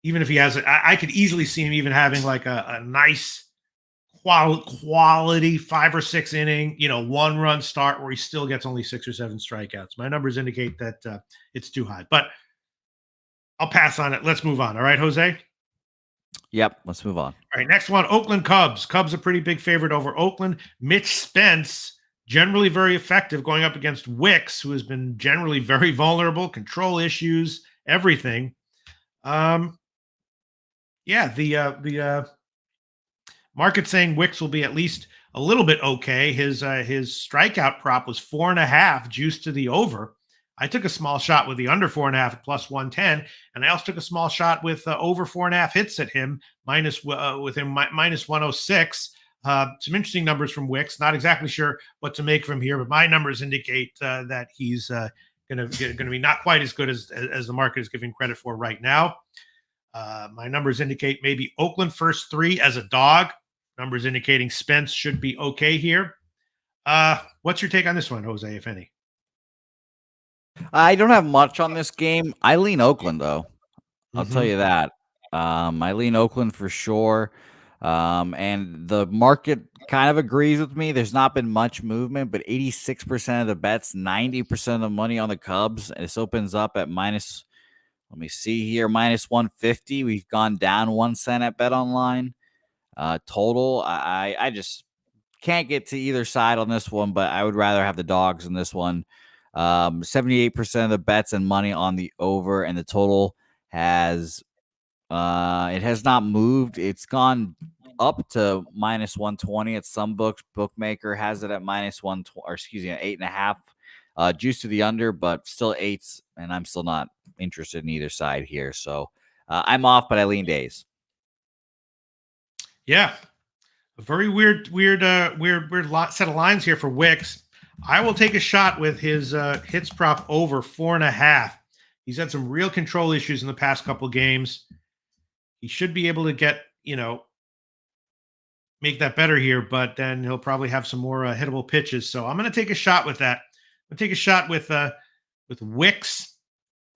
Even if he has I could easily see him even having like a nice quality 5 or 6 inning, 1-run start where he still gets only 6 or 7 strikeouts. My numbers indicate that it's too high, but I'll pass on it. Let's move on. All right, Jose? Yep, let's move on. All right, next one, Oakland Cubs. Cubs a pretty big favorite over Oakland. Mitch Spence, generally very effective going up against Wicks, who has been generally very vulnerable, control issues, everything. The market saying Wicks will be at least a little bit okay. His strikeout prop was 4.5, juiced to the over. I took a small shot with the under 4.5 at plus 110, and I also took a small shot with over 4.5 hits at him, minus 106. Some interesting numbers from Wicks. Not exactly sure what to make from here, but my numbers indicate that he's going to be not quite as good as the market is giving credit for right now. My numbers indicate maybe Oakland first 3 as a dog. Numbers indicating Spence should be okay here. What's your take on this one, Jose, if any? I don't have much on this game. I lean Oakland, though. I'll tell you that. I lean Oakland for sure. And the market kind of agrees with me. There's not been much movement, but 86% of the bets, 90% of the money on the Cubs. And this opens up at minus 150. We've gone down 1 cent at Bet Online. Total, I just can't get to either side on this one, but I would rather have the dogs in this one. 78% of the bets and money on the over, and the total has not moved. It's gone up to minus 120 at some books. Bookmaker has it at minus 120, or excuse me, 8.5. Juice to the under, but still 8s, and I'm still not interested in either side here. So I'm off, but I lean days. Yeah, a very weird set of lines here for Wicks. I will take a shot with his hits prop over 4.5. He's had some real control issues in the past couple games. He should be able to get, make that better here, but then he'll probably have some more hittable pitches. So I'm going to take a shot with that. I'm going to take a shot with Wicks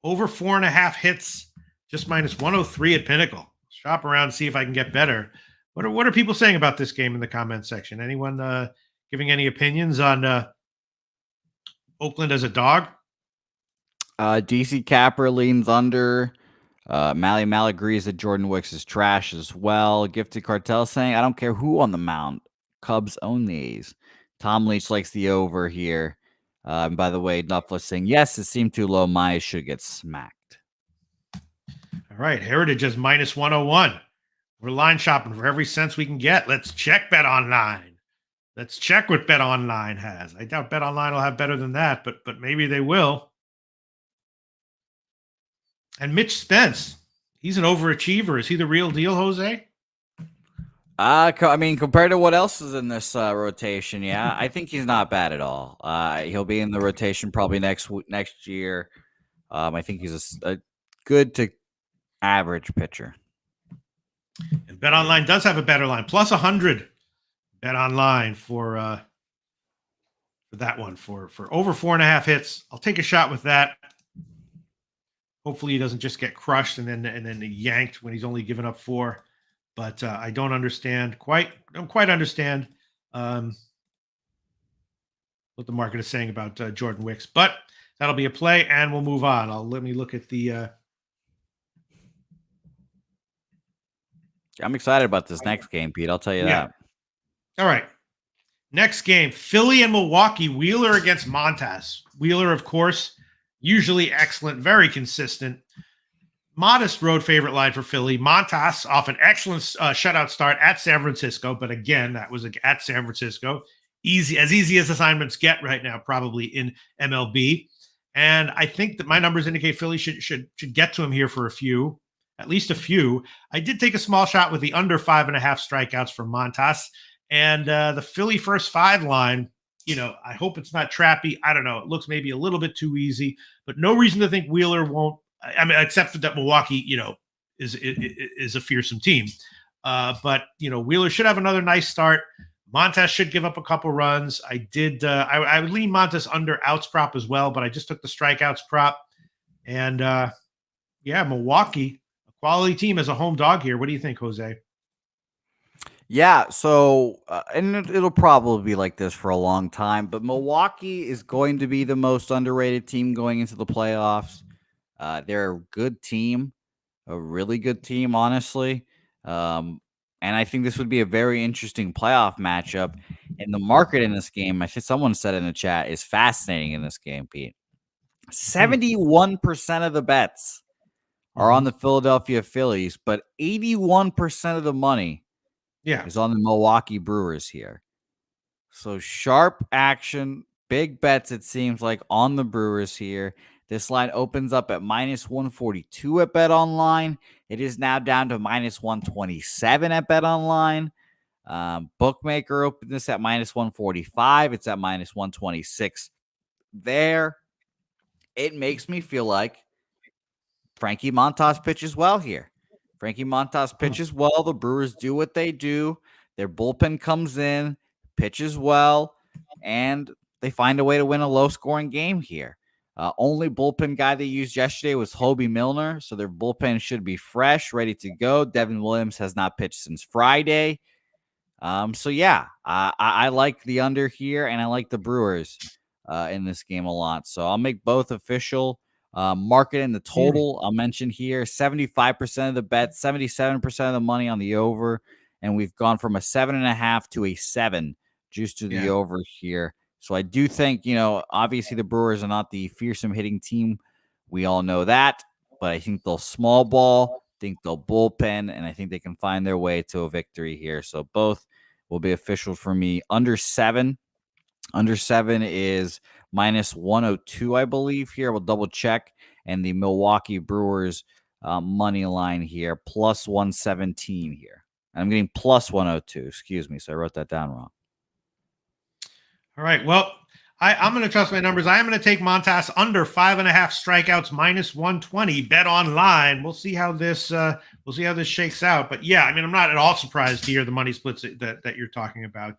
over 4.5 hits, just minus 103 at Pinnacle. Shop around and see if I can get better. What are people saying about this game in the comment section? Anyone giving any opinions on Oakland as a dog? DC Capper leans under. Mal agrees that Jordan Wicks is trash as well. Gifted Cartel saying, I don't care who on the mound. Cubs own these. Tom Leach likes the over here. And by the way, Nuffler saying, yes, it seemed too low. Maya should get smacked. All right. Heritage is minus 101. We're line shopping for every cent we can get. Let's check Bet Online. Let's check what Bet Online has. I doubt Bet Online will have better than that, but maybe they will. And Mitch Spence, he's an overachiever. Is he the real deal, Jose? I mean, compared to what else is in this rotation, yeah, I think he's not bad at all. He'll be in the rotation probably next year. I think he's a good to average pitcher. And Bet Online does have a better line, plus 100. Bet Online for that one for over 4.5 hits. I'll take a shot with that. Hopefully, he doesn't just get crushed and then yanked when he's only given up 4. But I don't quite understand what the market is saying about Jordan Wicks. But that'll be a play, and we'll move on. Let me look at the. I'm excited about this next game, Pete. I'll tell you that. All right. Next game, Philly and Milwaukee. Wheeler against Montas. Wheeler, of course, usually excellent, very consistent. Modest road favorite line for Philly. Montas off an excellent shutout start at San Francisco, but again, that was at San Francisco. Easy as assignments get right now, probably in MLB. And I think that my numbers indicate Philly should get to him here for at least a few. I did take a small shot with the under 5.5 strikeouts from Montas. And the Philly first 5 line, I hope it's not trappy. I don't know. It looks maybe a little bit too easy, but no reason to think Wheeler won't. I mean, except for that Milwaukee, is a fearsome team. But Wheeler should have another nice start. Montas should give up a couple runs. I did. I would lean Montas under outs prop as well, but I just took the strikeouts prop. And Milwaukee, a quality team as a home dog here. What do you think, Jose? Yeah, so and it'll probably be like this for a long time, but Milwaukee is going to be the most underrated team going into the playoffs. They're a good team, a really good team, honestly. And I think this would be a very interesting playoff matchup. And the market in this game, I think someone said in the chat, is fascinating in this game, Pete. 71% of the bets are on the Philadelphia Phillies, but 81% of the money is on the Milwaukee Brewers here. So sharp action, big bets, it seems like, on the Brewers here. This line opens up at minus 142 at Bet Online. It is now down to minus 127 at Bet Online. Bookmaker opened this at minus 145. It's at minus 126 there. It makes me feel like Frankie Montas pitches well here. Frankie Montas pitches well. The Brewers do what they do. Their bullpen comes in, pitches well, and they find a way to win a low-scoring game here. Only bullpen guy they used yesterday was Hobie Milner, so their bullpen should be fresh, ready to go. Devin Williams has not pitched since Friday. I like the under here, and I like the Brewers in this game a lot. So I'll make both official. Market in the total, I'll mention here, 75% of the bets, 77% of the money on the over, and we've gone from a 7.5 to a 7 juice to the over here. So I do think, obviously the Brewers are not the fearsome hitting team. We all know that, but I think they'll small ball. think they'll bullpen, and I think they can find their way to a victory here. So both will be official for me. Under 7. Under 7 is minus 102, I believe. Here, we'll double check. And the Milwaukee Brewers money line here, plus 117 here. I'm getting plus 102. Excuse me. So I wrote that down wrong. All right. Well, I'm going to trust my numbers. I am going to take Montas under 5.5 strikeouts, minus 120. Bet online. We'll see how this shakes out. But yeah, I mean, I'm not at all surprised to hear the money splits that you're talking about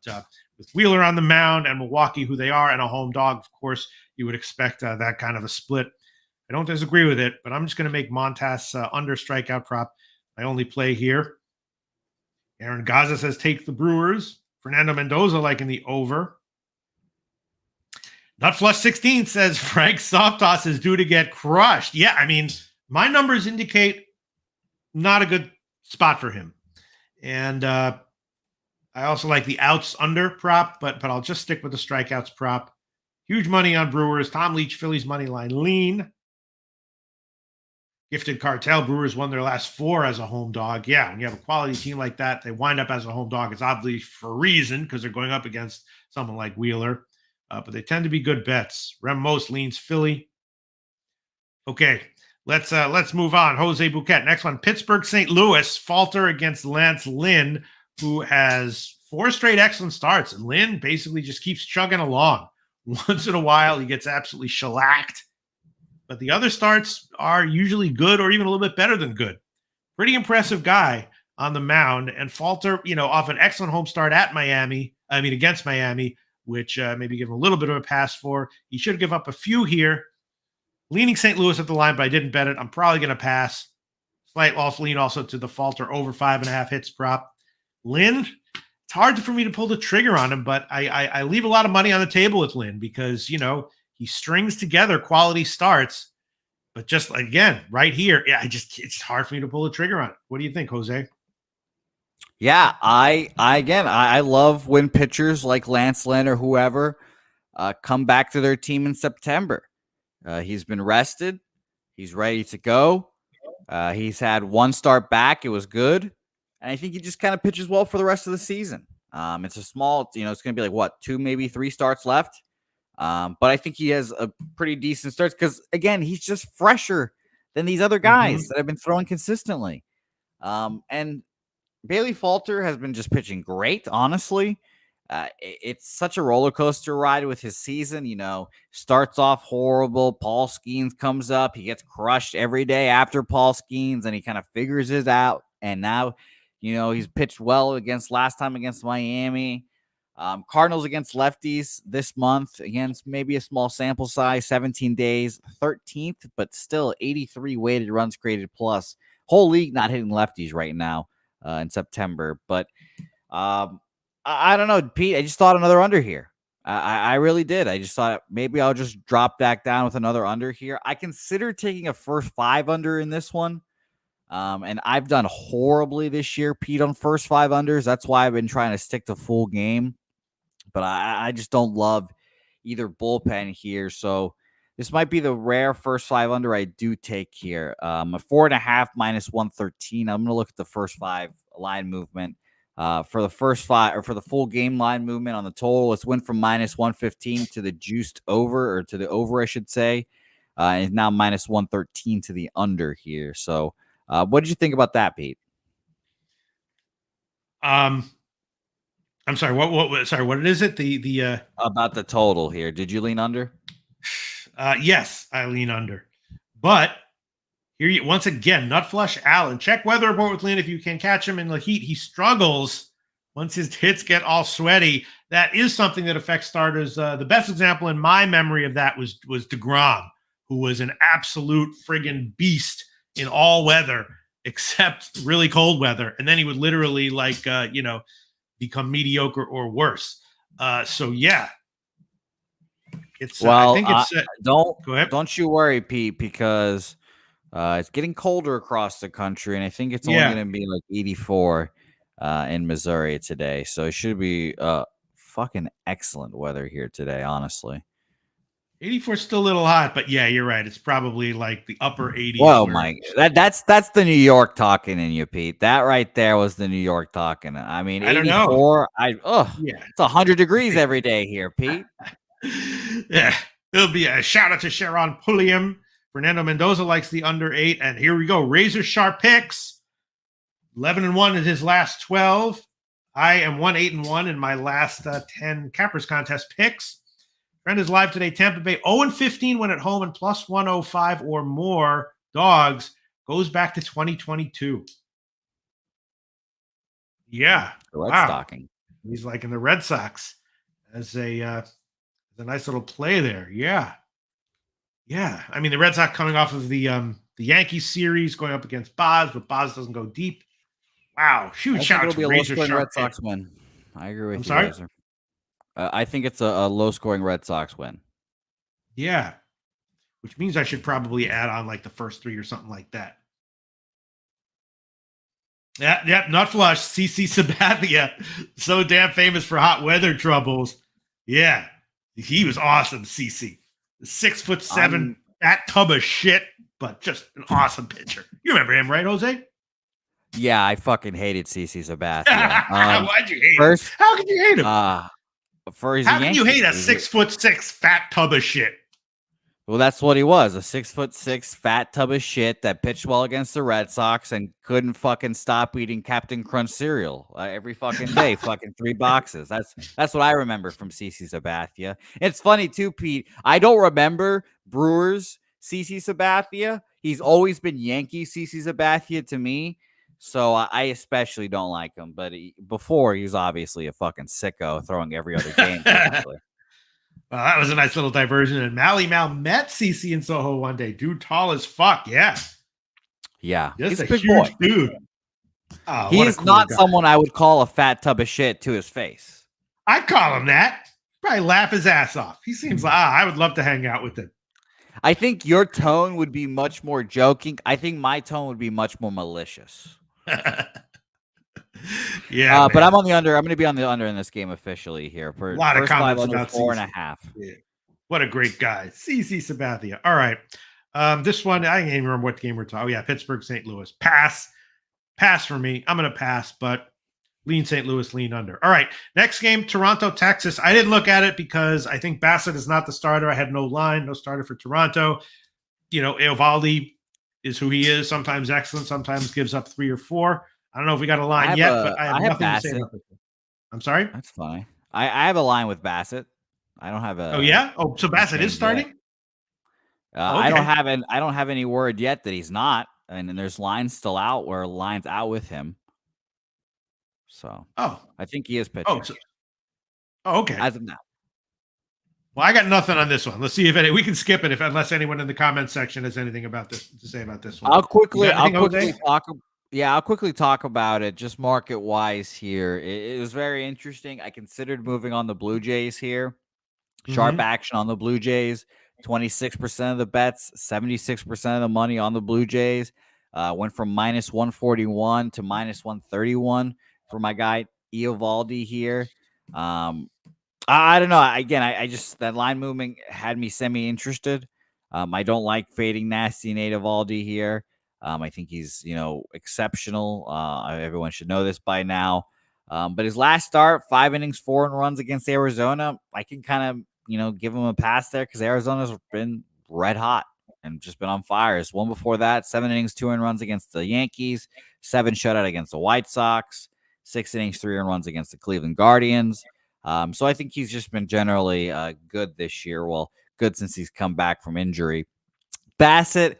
with Wheeler on the mound and Milwaukee, who they are, and a home dog. Of course, you would expect that kind of a split. I don't disagree with it, but I'm just going to make Montas under strikeout prop. My only play here. Aaron Gaza says take the Brewers. Fernando Mendoza like in the over. Nutflush 16 says Frank Softoss is due to get crushed. Yeah, I mean, my numbers indicate not a good spot for him. And I also like the outs under prop, but I'll just stick with the strikeouts prop. Huge money on Brewers. Tom Leach, Phillies money line lean. Gifted Cartel, Brewers won their last 4 as a home dog. Yeah, when you have a quality team like that, they wind up as a home dog. It's obviously for a reason because they're going up against someone like Wheeler. But they tend to be good bets. Rem Most leans Philly. Okay, let's move on. Jose Bouquett. Next one, Pittsburgh St. Louis falter against Lance Lynn, who has 4 straight excellent starts. And Lynn basically just keeps chugging along. Once in a while, he gets absolutely shellacked. But the other starts are usually good or even a little bit better than good. Pretty impressive guy on the mound. And falter, off an excellent home start against Miami, which maybe give him a little bit of a pass for. He should give up a few here. Leaning St. Louis at the line, but I didn't bet it. I'm probably going to pass. Slight lean also to the falter over 5.5 hits prop. Lynn, it's hard for me to pull the trigger on him, but I leave a lot of money on the table with Lynn because, he strings together quality starts. But just again, right here, it's hard for me to pull the trigger on it. What do you think, Jose? Yeah, I love when pitchers like Lance Lynn or whoever come back to their team in September. He's been rested. He's ready to go. He's had 1 start back. It was good. And I think he just kind of pitches well for the rest of the season. It's a small, it's going to be like 2, maybe 3 starts left. But I think he has a pretty decent starts because, again, he's just fresher than these other guys that have been throwing consistently. And Bailey Falter has been just pitching great, honestly. It's such a roller coaster ride with his season. Starts off horrible. Paul Skeens comes up. He gets crushed every day after Paul Skeens, and he kind of figures it out. And now, he's pitched well last time against Miami. Cardinals against lefties this month against maybe a small sample size, 17 days, 13th, but still 83 weighted runs created plus. Whole league not hitting lefties right now in September. But I don't know, Pete. I just thought another under here. I really did. I just thought maybe I'll just drop back down with another under here. I considered taking a first 5 under in this one. And I've done horribly this year, Pete, on first 5 unders. That's why I've been trying to stick to full game. But I just don't love either bullpen here. So this might be the rare first 5 under I do take here. A 4.5 minus 113. I'm going to look at the first 5 line movement. For the first 5 or for the full game line movement on the total, it's went from minus 115 to the juiced over, or to the over, I should say. And it's now minus 113 to the under here. So what did you think about that, Pete? I'm sorry. What? Sorry. What is it? The about the total here. Did you lean under? Yes, I lean under. But here, once again, Nutflush Allen. Check weather report with Lynn if you can catch him in the heat. He struggles once his hits get all sweaty. That is something that affects starters. The best example in my memory of that was DeGrom, who was an absolute friggin' beast in all weather except really cold weather, and then he would literally become mediocre or worse. So yeah, it's. I think it's. Go ahead. Don't you worry, Pete, because it's getting colder across the country, and I think it's only going to be like 84 in Missouri today. So it should be fucking excellent weather here today, honestly. 84 is still a little hot, but yeah, you're right. It's probably like the upper 80s. Whoa, where- Mike. That's the New York talking in you, Pete. That right there was the New York talking. I mean, I don't know. 84. Yeah. It's 100 degrees every day here, Pete. Yeah. It'll be a shout out to Sharon Pulliam. Fernando Mendoza likes the under 8. And here we go. Razor sharp picks. 11-1 in his last 12. I am 1-8-1 in my last 10 Cappers contest picks. Trend is live today. Tampa Bay 0-15 when at home and plus 105 or more dogs. Goes back to 2022. Yeah. Red Wow. stocking. He's like in the Red Sox as a nice little play there. Yeah. Yeah. I mean, the Red Sox coming off of the Yankees series going up against Boz, but Boz doesn't go deep. Wow. Huge shout out to Razor low-scoring Sharp Red Sox win. I agree with I'm you, sorry? Razor. I think it's a low-scoring Red Sox win. Yeah. Which means I should probably add on like the first 3 or something like that. Yeah, not flush. CC Sabathia, so damn famous for hot weather troubles. Yeah, he was awesome. CC, 6'7", fat tub of shit, but just an awesome pitcher. You remember him, right, Jose? Yeah, I fucking hated CC Sabathia. Why'd you hate first, him? How could you hate him? How can you hate a 6'6" fat tub of shit? Well, that's what he was, a 6'6" fat tub of shit that pitched well against the Red Sox and couldn't fucking stop eating Captain Crunch cereal every fucking day, fucking 3 boxes. That's what I remember from CC Sabathia. It's funny too, Pete. I don't remember Brewers CC Sabathia. He's always been Yankee CC Sabathia to me, so I especially don't like him. But before, he was obviously a fucking sicko throwing every other game. Basically. Well, that was a nice little diversion. And Mally Mal met CC in Soho one day. Dude, tall as fuck. Yeah. Yeah. Just He's a big huge boy. dude. Oh, He what a is cool not guy. someone I would call a fat tub of shit to his face. I'd call him that. Probably laugh his ass off. He seems like, I would love to hang out with him. I think your tone would be much more joking. I think my tone would be much more malicious. Yeah. But I'm on the under. I'm going to be on the under in this game officially here. For A lot of first 5 comments under, about 4.5. Yeah. What a great guy. CC Sabathia. All right. This one, I can't even remember what game we're talking. Oh, yeah. Pittsburgh, St. Louis. Pass. Pass for me. I'm going to pass, but lean St. Louis, lean under. All right. Next game, Toronto, Texas. I didn't look at it because I think Bassett is not the starter. I had no line, no starter for Toronto. You know, Eovaldi is who he is. Sometimes excellent, sometimes gives up 3 or 4. I don't know if we got a line yet, but I have nothing to say about this. I'm sorry? That's fine. I have a line with Bassett. I don't have a. Oh, yeah? Oh, so Bassett is starting? Okay. Okay. I don't have any word yet that he's not, and then there's lines still out where lines out with him. So I think he is pitching. Okay. As of now. Well, I got nothing on this one. Let's see if we can skip it unless anyone in the comments section has anything about this to say about this one. I'll quickly talk about it, just market wise here. It was very interesting. I considered moving on the Blue Jays here. Sharp action on the Blue Jays. 26% of the bets, 76% of the money on the Blue Jays. Went from minus 141 to minus 131 for my guy Eovaldi here. I don't know. Again, I just that line movement had me semi-interested. I don't like fading Nasty Nate Eovaldi here. I think he's exceptional. Everyone should know this by now. But his last start, 5 innings, 4 runs against Arizona. I can kind of give him a pass there because Arizona's been red hot and just been on fire. His one before that, 7 innings, 2 runs against the Yankees, 7 shutout against the White Sox, 6 innings, 3 runs against the Cleveland Guardians. So I think he's just been generally good this year. Well, good since he's come back from injury. Bassett,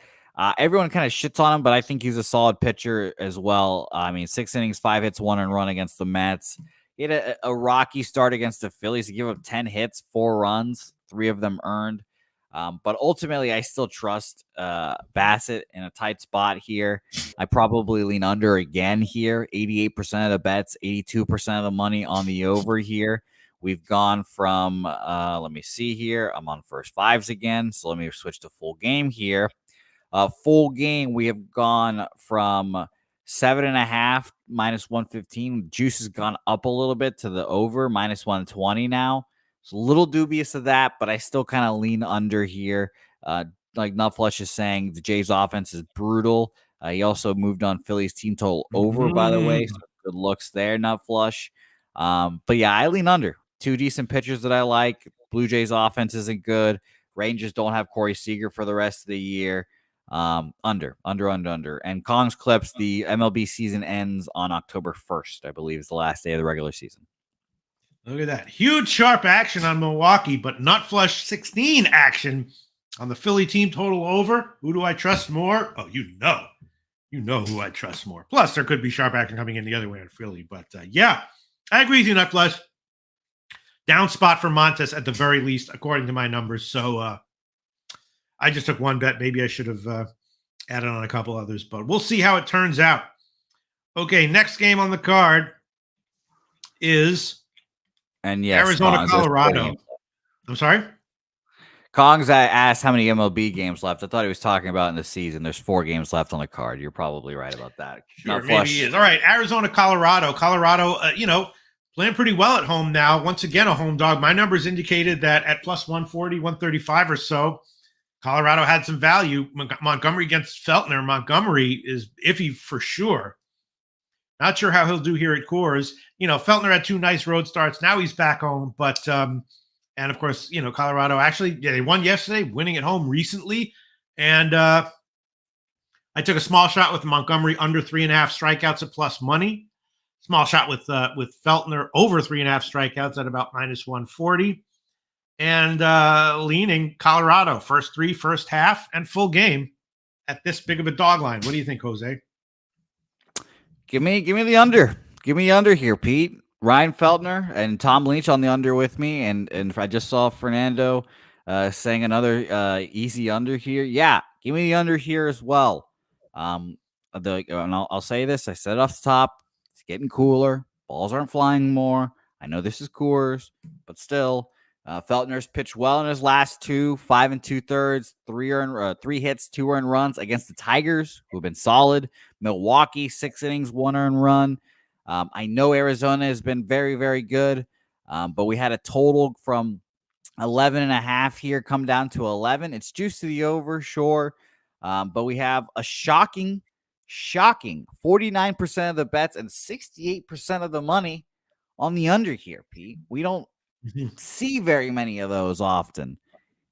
everyone kind of shits on him, but I think he's a solid pitcher as well. I mean, 6 innings, 5 hits, 1 run against the Mets. He had a rocky start against the Phillies. He gave up 10 hits, 4 runs, 3 of them earned. But ultimately, I still trust Bassett in a tight spot here. I probably lean under again here. 88% of the bets, 82% of the money on the over here. We've gone from, let me see here. I'm on first 5s again. So let me switch to full game here. Full game, we have gone from 7.5 minus 115. Juice has gone up a little bit to the over minus 120 now. It's a little dubious of that, but I still kind of lean under here. Like Nutflush is saying, the Jays offense is brutal. He also moved on Phillies team total over, by the way. So good looks there, Nutflush. But yeah, I lean under. Two decent pitchers that I like. Blue Jays offense isn't good. Rangers don't have Corey Seager for the rest of the year. Under. And Kong's Clips, the MLB season ends on October 1st, I believe is the last day of the regular season. Look at that. Huge sharp action on Milwaukee, but not flush 16 action on the Philly team total over. Who do I trust more? Oh, you know who I trust more. Plus, there could be sharp action coming in the other way on Philly. But yeah, I agree with you, Nutflush. Down spot for Montes at the very least, according to my numbers. So I just took one bet. Maybe I should have added on a couple others, but we'll see how it turns out. Okay, next game on the card is Arizona, Colorado. I'm sorry? Kongs asked how many MLB games left. I thought he was talking about in the season. There's 4 games left on the card. You're probably right about that. Sure, maybe he is. All right, Arizona, Colorado. Colorado, playing pretty well at home now. Once again, a home dog. My numbers indicated that at plus 140, 135 or so, Colorado had some value. Montgomery against Feltner. Montgomery is iffy for sure. Not sure how he'll do here at Coors. Feltner had 2 nice road starts. Now he's back home. But, and of course, Colorado actually, they won yesterday, winning at home recently. And I took a small shot with Montgomery under 3.5 strikeouts at plus money. Small shot with Feltner over 3.5 strikeouts at about minus 140. And leaning Colorado first half and full game at this big of a dog line. What do you think, Jose? Give me the under. Give me under here, Pete. Ryan Feltner and Tom Lynch on the under with me. And I just saw Fernando saying another easy under here. Yeah, give me the under here as well. And I'll say this. I said it off the top. It's getting cooler. Balls aren't flying more. I know this is Coors, but still. Feltner's pitched well in his last 2, 5 2/3, 3 hits, 2 earned runs against the Tigers, who have been solid. Milwaukee, 6 innings, 1 earned run. I know Arizona has been very, very good, but we had a total from 11.5 here come down to 11. It's juiced to the over, sure, but we have a shocking 49% of the bets and 68% of the money on the under here, Pete. We don't see very many of those often,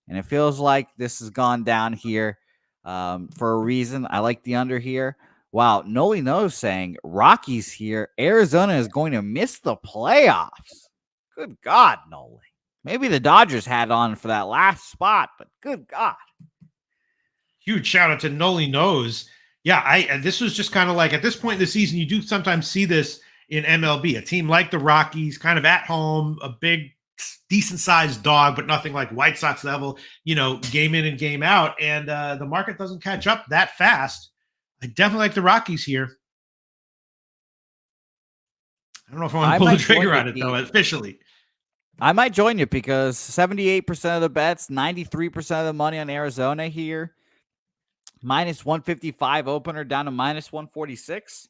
and it feels like this has gone down here for a reason. I like the under here. Wow, Noli knows saying Rockies here. Arizona is going to miss the playoffs. Good God, Noli. Maybe the Dodgers had on for that last spot, but good God. Huge shout out to Noli knows. Yeah, this was just kind of like at this point in the season, you do sometimes see this in MLB. A team like the Rockies, kind of at home, a big decent sized dog, but nothing like White Sox level, game in and game out. And the market doesn't catch up that fast. I definitely like the Rockies here. I don't know if I want to pull the trigger on it, though, officially. I might join you because 78% of the bets, 93% of the money on Arizona here. Minus 155 opener down to minus 146.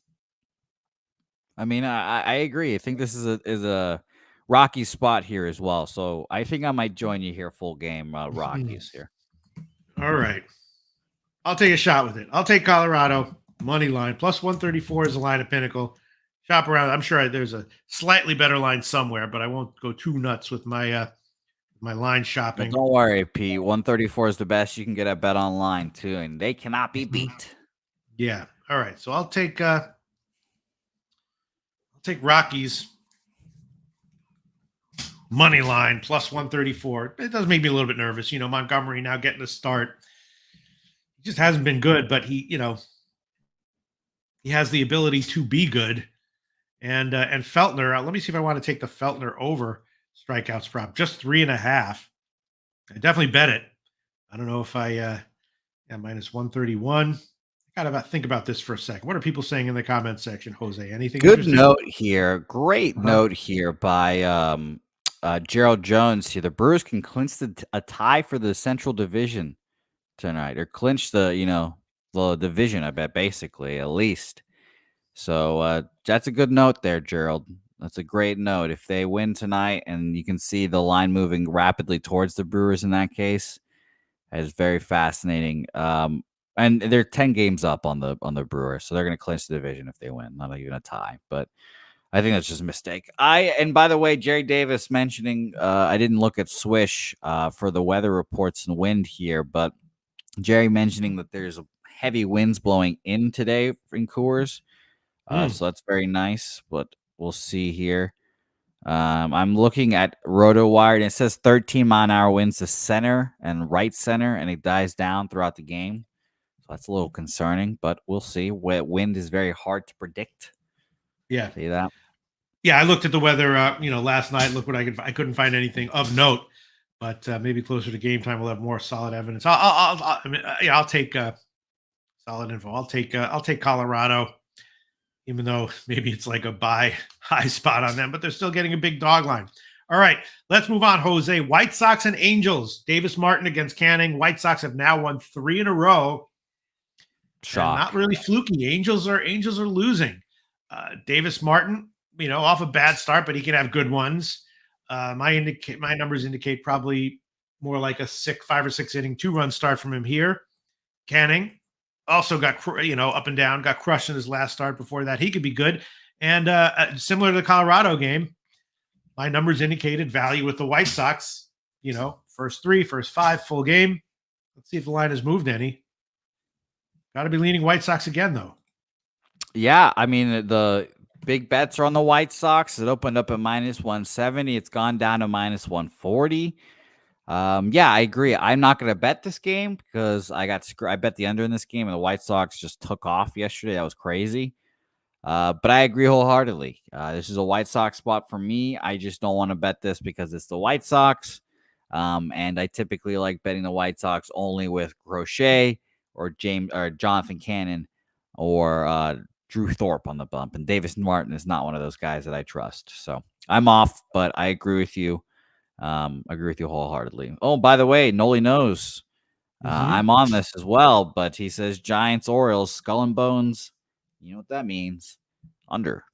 I mean, I agree. I think this is a Rocky spot here as well. So I think I might join you here full game Rockies here. All right. I'll take a shot with it. I'll take Colorado money line. Plus 134 is the line at Pinnacle. Shop around. I'm sure there's a slightly better line somewhere, but I won't go too nuts with my my line shopping. But don't worry, Pete. 134 is the best you can get at Bet Online too, and they cannot be beat. Yeah. All right. So I'll take Rockies money line plus 134. It does make me a little bit nervous. Montgomery now getting a start. He just hasn't been good, but he has the ability to be good. And Feltner, let me see if I want to take the Feltner over strikeouts prop, just 3.5. I definitely bet it. I don't know if I minus 131. I gotta think about this for a second. What are people saying in the comment section, Jose? Anything good note here? Great note here by Gerald Jones here. The Brewers can clinch a tie for the Central Division tonight, or clinch the division, I bet, basically, at least. So that's a good note there, Gerald. That's a great note. If they win tonight, and you can see the line moving rapidly towards the Brewers in that case, that is very fascinating. And they're 10 games up on the Brewers, so they're going to clinch the division if they win. Not even a tie, but I think that's just a mistake. And by the way, Jerry Davis mentioning, I didn't look at Swish for the weather reports and wind here, but Jerry mentioning that there's heavy winds blowing in today in Coors. So that's very nice, but we'll see here. I'm looking at RotoWire, and it says 13-mile-an-hour winds to center and right center, and it dies down throughout the game. So that's a little concerning, but we'll see. Wind is very hard to predict. Yeah. See that? Yeah, I looked at the weather, last night. Look what I couldn't find anything of note, but maybe closer to game time we'll have more solid evidence. I'll take solid info. I'll take Colorado, even though maybe it's like a buy high spot on them, but they're still getting a big dog line. All right, let's move on, Jose. White Sox and Angels. Davis Martin against Canning. White Sox have now won 3 in a row. Shock. Not really fluky. Angels are losing. Davis Martin, off a bad start, but he can have good ones. My numbers indicate probably more like a 5 or 6 inning 2-run start from him here. Canning also got up and down, got crushed in his last start. Before that, he could be good. And similar to the Colorado game, my numbers indicated value with the White Sox. First 3, first 5, full game. Let's see if the line has moved any. Got to be leaning White Sox again, though. Yeah, I mean, the big bets are on the White Sox. It opened up at -170. It's gone down to -140. Yeah, I agree. I'm not going to bet this game because I bet the under in this game, and the White Sox just took off yesterday. That was crazy. But I agree wholeheartedly. This is a White Sox spot for me. I just don't want to bet this because it's the White Sox. And I typically like betting the White Sox only with Crochet or Jonathan Cannon or Drew Thorpe on the bump. And Davis Martin is not one of those guys that I trust. So I'm off, but I agree with you. Agree with you wholeheartedly. Oh, by the way, Noli knows I'm on this as well, but he says Giants, Orioles, skull and bones. You know what that means? Under.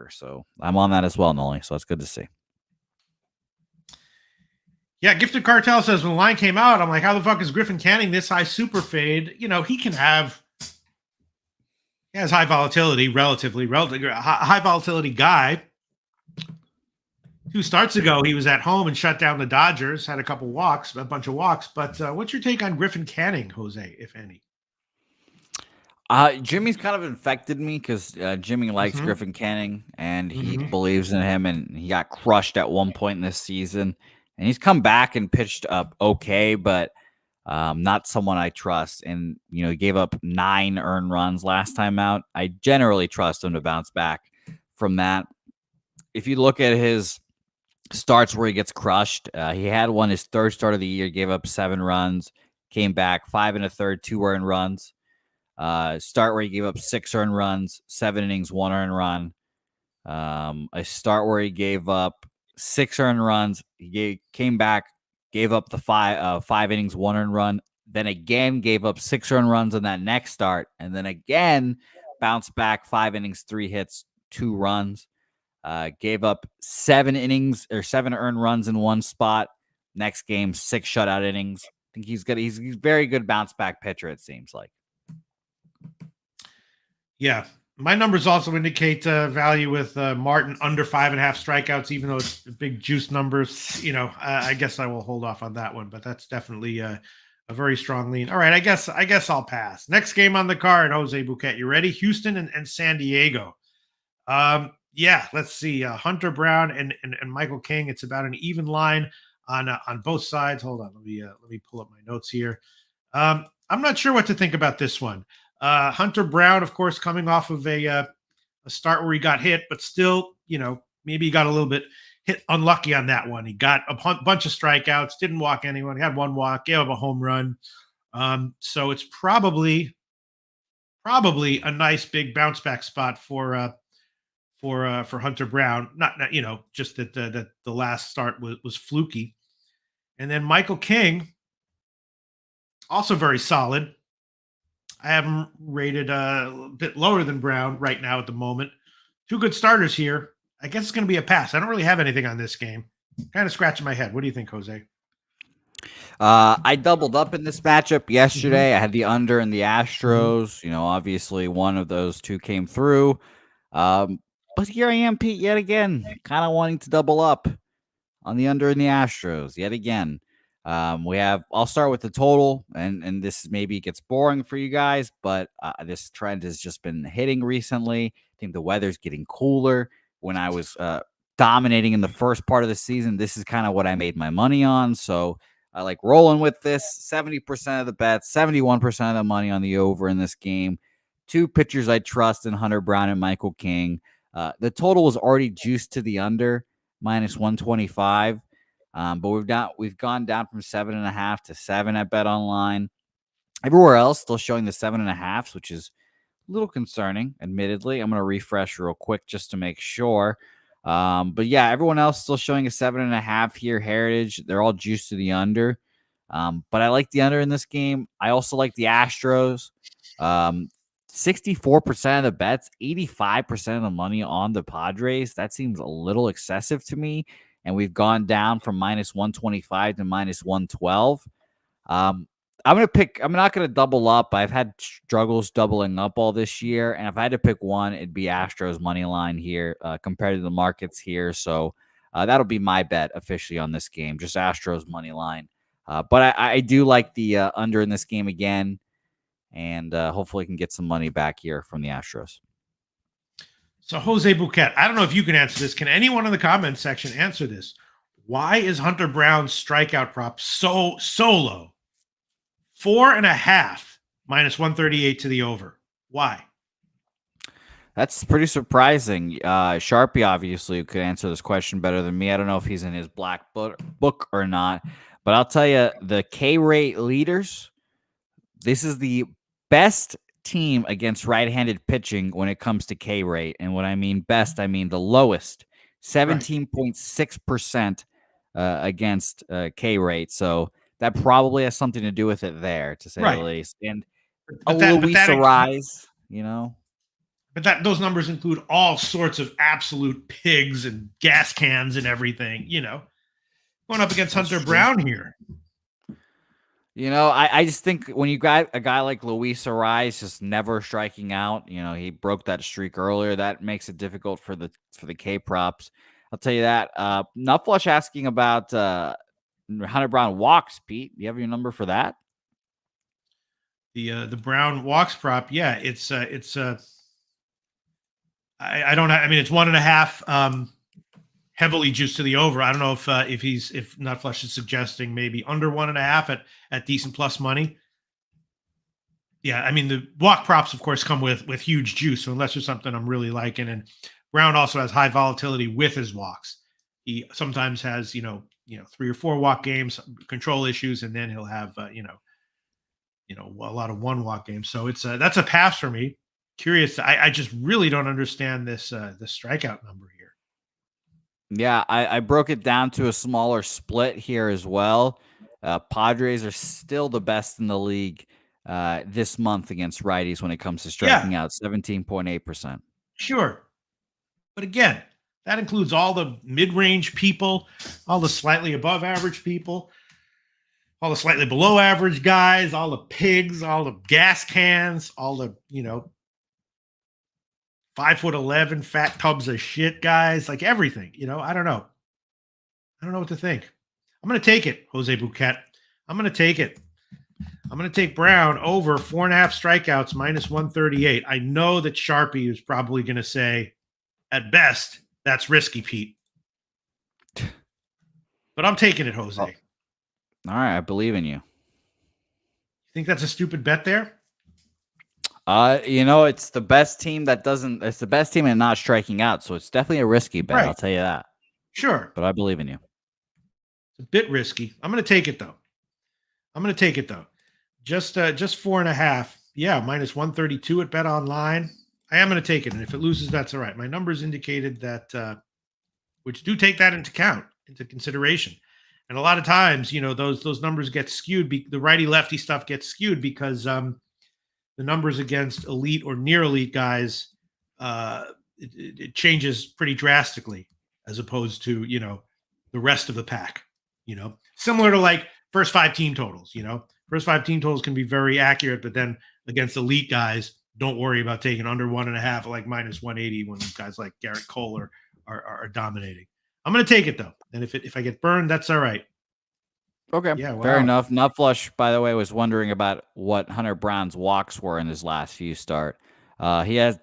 So I'm on that as well, Noli. So that's good to see. Yeah, Gifted Cartel says when the line came out, I'm like, how the fuck is Griffin Canning this high super fade? He has high volatility, relatively high volatility guy. 2 starts ago, he was at home and shut down the Dodgers, had a bunch of walks. But what's your take on Griffin Canning, Jose, if any? Jimmy's kind of infected me because Jimmy likes Griffin Canning and he believes in him, and he got crushed at one point in this season. And he's come back and pitched up okay, but not someone I trust. And, he gave up 9 earned runs last time out. I generally trust him to bounce back from that. If you look at his starts where he gets crushed, he had one his 3rd start of the year, gave up 7 runs, came back 5 1/3, 2 earned runs. Start where he gave up 6 earned runs, 7 innings, 1 earned run. A start where he gave up 6 earned runs. He came back, gave up the 5 innings, 1 earned run. Then again gave up 6 earned runs on that next start, and then again bounced back 5 innings, 3 hits, 2 runs. Gave up 7 innings or 7 earned runs in one spot. Next game, 6 shutout innings. I think he's good. He's a very good bounce back pitcher, it seems like. Yeah. My numbers also indicate value with Martin under 5.5 strikeouts, even though it's big juice numbers. I guess I will hold off on that one, but that's definitely a very strong lean. All right, I guess I'll pass. Next game on the card, Jose Bouquett. You ready? Houston and San Diego. Yeah, let's see. Hunter Brown and Michael King. It's about an even line on both sides. Hold on, let me pull up my notes here. I'm not sure what to think about this one. Hunter Brown, of course, coming off of a start where he got hit, but still, maybe he got a little bit hit unlucky on that one. He got a bunch of strikeouts, didn't walk anyone, he had 1 walk, gave up a home run. So it's probably a nice big bounce back spot for Hunter Brown. Not just that the last start was fluky. And then Michael King, also very solid. I have him rated a bit lower than Brown right now at the moment. 2 good starters here. I guess it's going to be a pass. I don't really have anything on this game. Kind of scratching my head. What do you think, Jose? I doubled up in this matchup yesterday. I had the under in the Astros. Obviously one of those two came through. But here I am, Pete, yet again, kind of wanting to double up on the under in the Astros yet again. I'll start with the total, and this maybe gets boring for you guys, but this trend has just been hitting recently. I think the weather's getting cooler. When I was dominating in the first part of the season, this is kind of what I made my money on. So I like rolling with this. 70% of the bets, 71% of the money on the over in this game. Two pitchers I trust in Hunter Brown and Michael King. The total was already juiced to the under, minus 125. But we've gone down from 7.5 to 7 at Bet Online. Everywhere else still showing the 7.5s, which is a little concerning, admittedly. I'm going to refresh real quick just to make sure. But yeah, everyone else still showing a 7.5 here. Heritage, they're all juiced to the under. But I like the under in this game. I also like the Astros. 64% of the bets, 85% of the money on the Padres. That seems a little excessive to me. And we've gone down from minus 125 to minus 112. I'm not going to double up. I've had struggles doubling up all this year. And if I had to pick one, it'd be Astros money line here compared to the markets here. So that'll be my bet officially on this game, just Astros money line. But I do like the under in this game again. And hopefully can get some money back here from the Astros. So Jose Bouquett, I don't know if you can answer this. Can anyone in the comments section answer this? Why is Hunter Brown's strikeout prop so low? 4.5 minus 138 to the over. Why? That's pretty surprising. Sharpie obviously could answer this question better than me. I don't know if he's in his black book or not, but I'll tell you, the K-rate leaders, this is the best team against right-handed pitching when it comes to K-rate. And what I mean best, I mean the lowest, 17.6% against K-rate. So that probably has something to do with it there, to say the least. And Luis Arise, But those numbers include all sorts of absolute pigs and gas cans and everything, Going up against Hunter Brown here. I just think when you got a guy like Luis Arise just never striking out, he broke that streak earlier. That makes it difficult for the K props. I'll tell you that. Nutflush asking about Hunter Brown walks. Pete, do you have your number for that? The Brown walks prop, yeah, it's I don't know. I mean, it's 1.5. Heavily juiced to the over. I don't know if Nutflush is suggesting maybe under 1.5 at decent plus money. Yeah, I mean the walk props, of course, come with huge juice. So unless there's something I'm really liking, and Brown also has high volatility with his walks. He sometimes has 3 or 4 walk games, control issues, and then he'll have a lot of 1 walk games. So it's that's a pass for me. Curious, I just really don't understand this strikeout number here. Yeah, I broke it down to a smaller split here as well. Padres are still the best in the league this month against righties when it comes to striking out, 17.8%. Sure. But again, that includes all the mid-range people, all the slightly above average people, all the slightly below average guys, all the pigs, all the gas cans, all the, 5'11" fat tubs of shit guys, like everything, I don't know. I don't know what to think. I'm going to take it, Jose Bouquett. I'm going to take it. I'm going to take Brown over 4.5 strikeouts minus 138. I know that Sharpie is probably going to say, at best, that's risky, Pete. But I'm taking it, Jose. All right, I believe in you. You think that's a stupid bet there? It's the best team it's the best team and not striking out. So it's definitely a risky bet. Right. I'll tell you that. Sure. But I believe in you. It's a bit risky. I'm going to take it though. Just 4.5. Yeah. Minus 132 at Bet Online. I am going to take it. And if it loses, that's all right. My numbers indicated that, which do take that into consideration. And a lot of times, those numbers get skewed. The righty lefty stuff gets skewed because, the numbers against elite or near elite guys it changes pretty drastically as opposed to, the rest of the pack, similar to like first 5 team totals, first 5 team totals can be very accurate, but then against elite guys, don't worry about taking under 1.5, like minus 180 when guys like Garrett Cole are dominating. I'm going to take it though. And if I get burned, that's all right. Okay. Yeah. Wow. Fair enough. Nutflush, by the way, was wondering about what Hunter Brown's walks were in his last few start. He had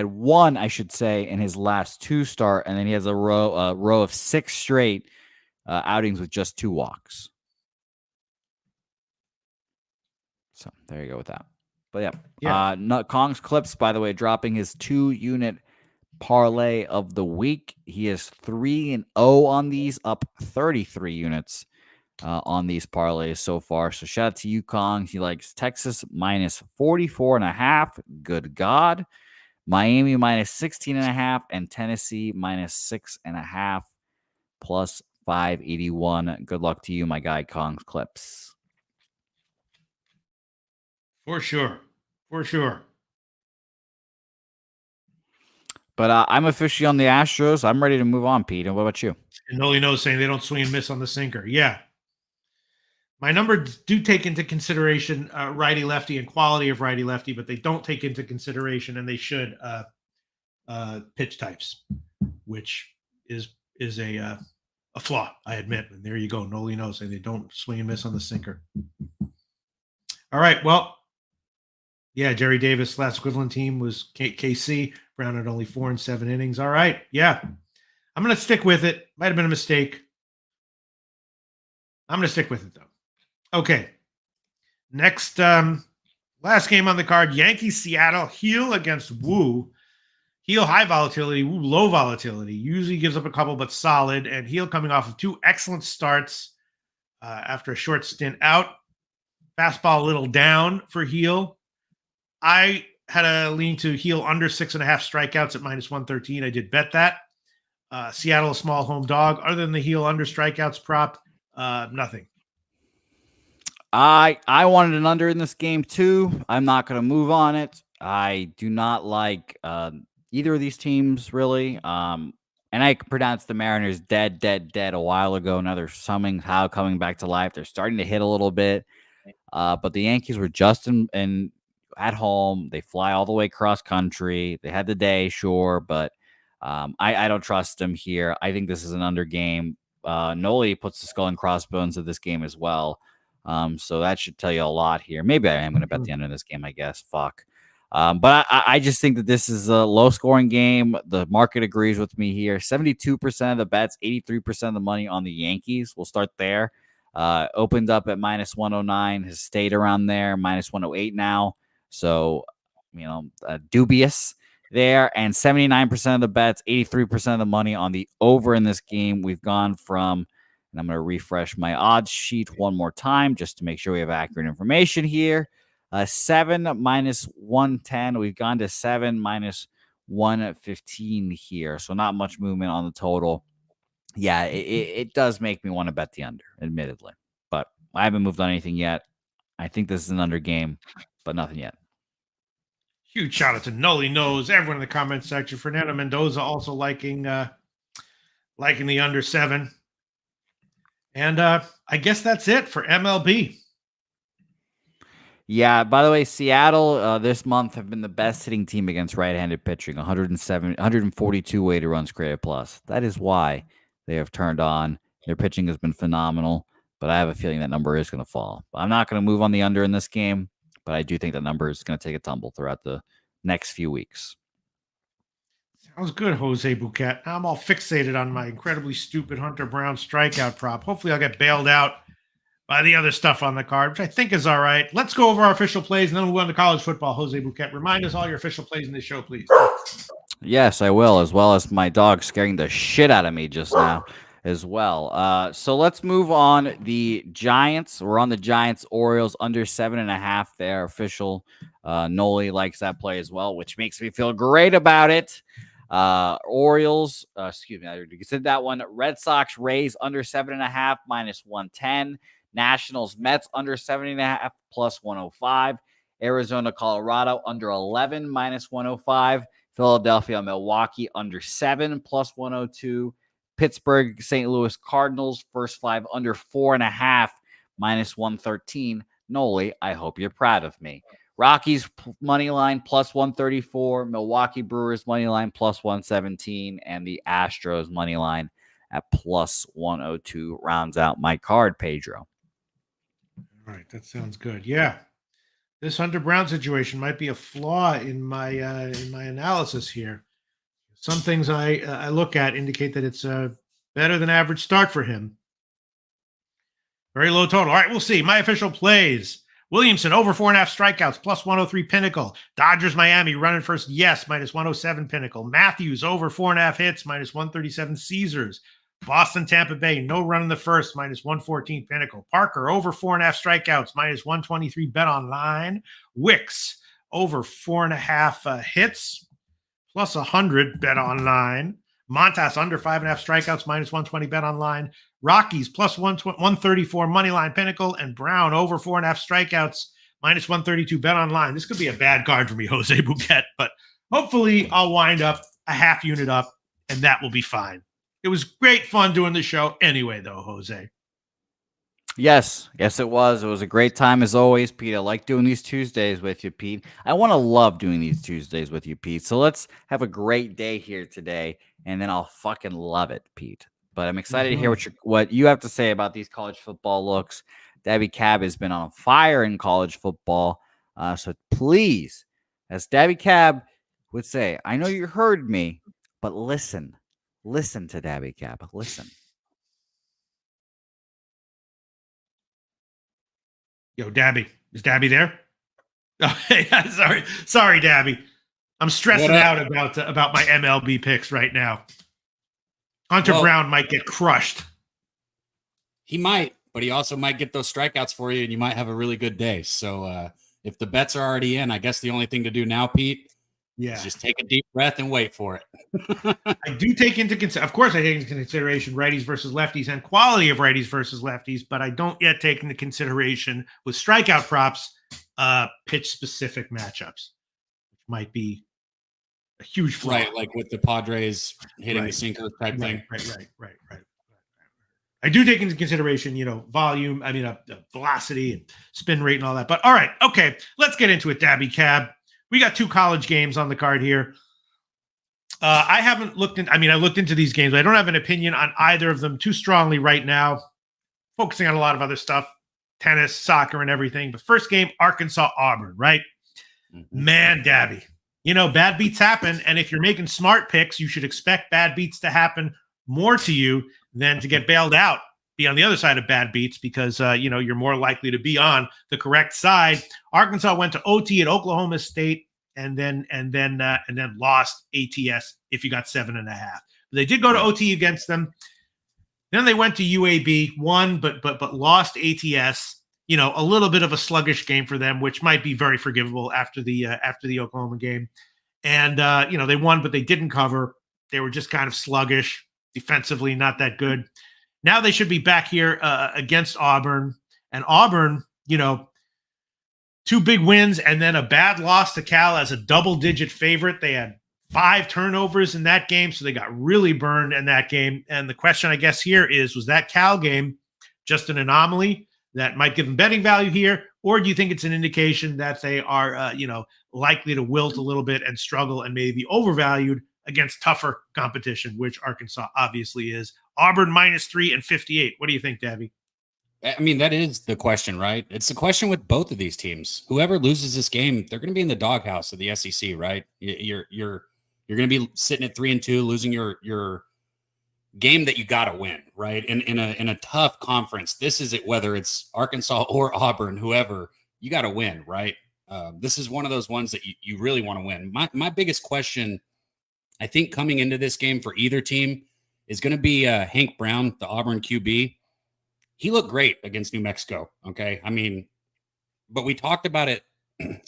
one, I should say, in his last 2 start, and then he has a row of 6 straight outings with just 2 walks. So there you go with that. But yeah. Kong's Clips, by the way, dropping his 2-unit parlay of the week. He is 3-0 on these, up 33 units on these parlays so far. So shout out to you, Kong. He likes Texas minus 44.5. Good God. Miami minus 16.5 and Tennessee minus 6.5 plus 581. Good luck to you, my guy, Kong's Clips. For sure. But I'm officially on the Astros. I'm ready to move on, Pete. And what about you? And Noli knows saying they don't swing and miss on the sinker. Yeah. My numbers do take into consideration righty-lefty and quality of righty-lefty, but they don't take into consideration, and they should, pitch types, which is a flaw, I admit. And there you go. Noli knows saying they don't swing and miss on the sinker. All right. Well, yeah, Jerry Davis' last equivalent team was KC. Brown had only 4 and 7 innings. All right. Yeah. I'm going to stick with it. Might have been a mistake. I'm going to stick with it, though. Okay. Next, last game on the card, Yankees, Seattle, heel against Woo. Heel, high volatility, Woo, low volatility. Usually gives up a couple, but solid. And heel coming off of 2 excellent starts after a short stint out. Fastball a little down for heel. I had a lean to heel under 6.5 strikeouts at minus 113. I did bet that. Seattle, a small home dog. Other than the heel under strikeouts prop, nothing. I wanted an under in this game too. I'm not going to move on it. I do not like either of these teams really. And I pronounced the Mariners dead a while ago. Now they're somehow coming back to life. They're starting to hit a little bit. But the Yankees were just in at home. They fly all the way cross country. They had the day, sure, but I don't trust them here. I think this is an under game. Noli puts the skull and crossbones of this game as well. So that should tell you a lot here. Maybe I am going to bet the under in this game, I guess. Fuck. But I just think that this is a low-scoring game. The market agrees with me here. 72% of the bets, 83% of the money on the Yankees. We'll start there. Opened up at minus 109, has stayed around there, minus 108 now. So, dubious there. And 79% of the bets, 83% of the money on the over in this game. We've gone from, and I'm going to refresh my odds sheet one more time just to make sure we have accurate information here. 7 minus 110. We've gone to 7 minus 115 here. So not much movement on the total. Yeah, it does make me want to bet the under, admittedly. But I haven't moved on anything yet. I think this is an under game, but nothing yet. Huge shout out to Noli Knows, everyone in the comment section. Fernando Mendoza also liking the under 7. And I guess that's it for MLB. Yeah, by the way, Seattle this month have been the best hitting team against right-handed pitching, 142 weighted runs created plus. That is why they have turned on. Their pitching has been phenomenal, but I have a feeling that number is going to fall. I'm not going to move on the under in this game, but I do think that number is going to take a tumble throughout the next few weeks. Sounds good, Jose Bouquett. Now I'm all fixated on my incredibly stupid Hunter Brown strikeout prop. Hopefully I'll get bailed out by the other stuff on the card, which I think is all right. Let's go over our official plays, and then we'll go on to college football. Jose Bouquett, remind us all your official plays in this show, please. Yes, I will, as well as my dog scaring the shit out of me just now as well. So let's move on. The Giants. We're on the Giants, Orioles, under 7.5. Their official. Noli likes that play as well, which makes me feel great about it. Orioles, excuse me, I already said that one. Red Sox, Rays, under 7.5, minus 110. Nationals, Mets, under 7.5, plus 105. Arizona, Colorado, under 11, minus 105. Philadelphia, Milwaukee under 7 plus 102. Pittsburgh, St. Louis Cardinals, first 5 under 4.5 minus 113. Noli, I hope you're proud of me. Rockies money line plus 134. Milwaukee Brewers money line plus 117. And the Astros money line at plus 102 rounds out my card, Pedro. All right, that sounds good. Yeah. This Hunter Brown situation might be a flaw in my analysis here. Some things I look at indicate that it's a better than average start for him. Very low total. All right, we'll see. My official plays. Williamson over 4.5 strikeouts plus 103 Pinnacle. Dodgers Miami running first, yes, minus 107 Pinnacle. Matthews over 4.5 hits minus 137 Caesars. Boston Tampa Bay no run in the first minus 114 Pinnacle. Parker over 4.5 strikeouts minus 123 Bet Online. Wicks over 4.5 hits plus 100 Bet Online. Montas under 5.5 strikeouts minus 120 Bet Online. Rockies plus 134 Moneyline Pinnacle, and Brown over 4.5 strikeouts minus 132 Bet Online. This could be a bad card for me, Jose Bouquett, but hopefully I'll wind up a half unit up, and that will be fine. It was great fun doing the show anyway, though, Jose. Yes, it was. It was a great time as always, Pete. I like doing these Tuesdays with you, Pete. I want to love doing these Tuesdays with you, Pete. So let's have a great day here today, and then I'll fucking love it, Pete. But I'm excited to hear what you have to say about these college football looks. Dabby Cab has been on fire in college football. So please, as Dabby Cab would say, I know you heard me, but listen. Listen to Dabby Cab. Listen. Yo, Dabby. Is Dabby there? Oh, hey, sorry, Dabby. I'm stressing out about my MLB picks right now. Hunter Brown might get crushed. He might, but he also might get those strikeouts for you, and you might have a really good day. So if the bets are already in, I guess the only thing to do now, Pete, is just take a deep breath and wait for it. I do take into of course, I take into consideration righties versus lefties and quality of righties versus lefties, but I don't yet take into consideration with strikeout props, pitch-specific matchups, which might be a huge flaw. Right, like with the Padres hitting the sinker type thing. Right. I do take into consideration, volume, velocity and spin rate and all that. But all right, okay, let's get into it, Dabby Cab. We got 2 college games on the card here. I haven't looked I looked into these games, but I don't have an opinion on either of them too strongly right now. Focusing on a lot of other stuff, tennis, soccer, and everything. But first game, Arkansas-Auburn, right? Mm-hmm. Man, Dabby. Bad beats happen, and if you're making smart picks, you should expect bad beats to happen more to you than to get bailed out, be on the other side of bad beats, because you're more likely to be on the correct side. Arkansas went to OT at Oklahoma State and then lost ATS if you got 7.5. They did go to OT against them. Then they went to UAB, won but lost ATS. A little bit of a sluggish game for them, which might be very forgivable after the Oklahoma game. And they won, but they didn't cover. They were just kind of sluggish defensively, not that good. Now they should be back here against Auburn. And Auburn, 2 big wins and then a bad loss to Cal as a double-digit favorite. They had 5 turnovers in that game, so they got really burned in that game. And the question, I guess, here is, was that Cal game just an anomaly that might give them betting value here? Or do you think it's an indication that they are, likely to wilt a little bit and struggle and maybe be overvalued against tougher competition, which Arkansas obviously is? Auburn -3 and 58. What do you think, Dabby? That is the question, right? It's the question with both of these teams. Whoever loses this game, they're going to be in the doghouse of the SEC, right? You're going to be sitting at 3-2, losing your game that you got to win, right? In a tough conference, this is it. Whether it's Arkansas or Auburn, whoever, you got to win, right? This is one of those ones that you really want to win. My biggest question, I think, coming into this game for either team is going to be Hank Brown, the Auburn QB. He looked great against New Mexico, okay? But we talked about it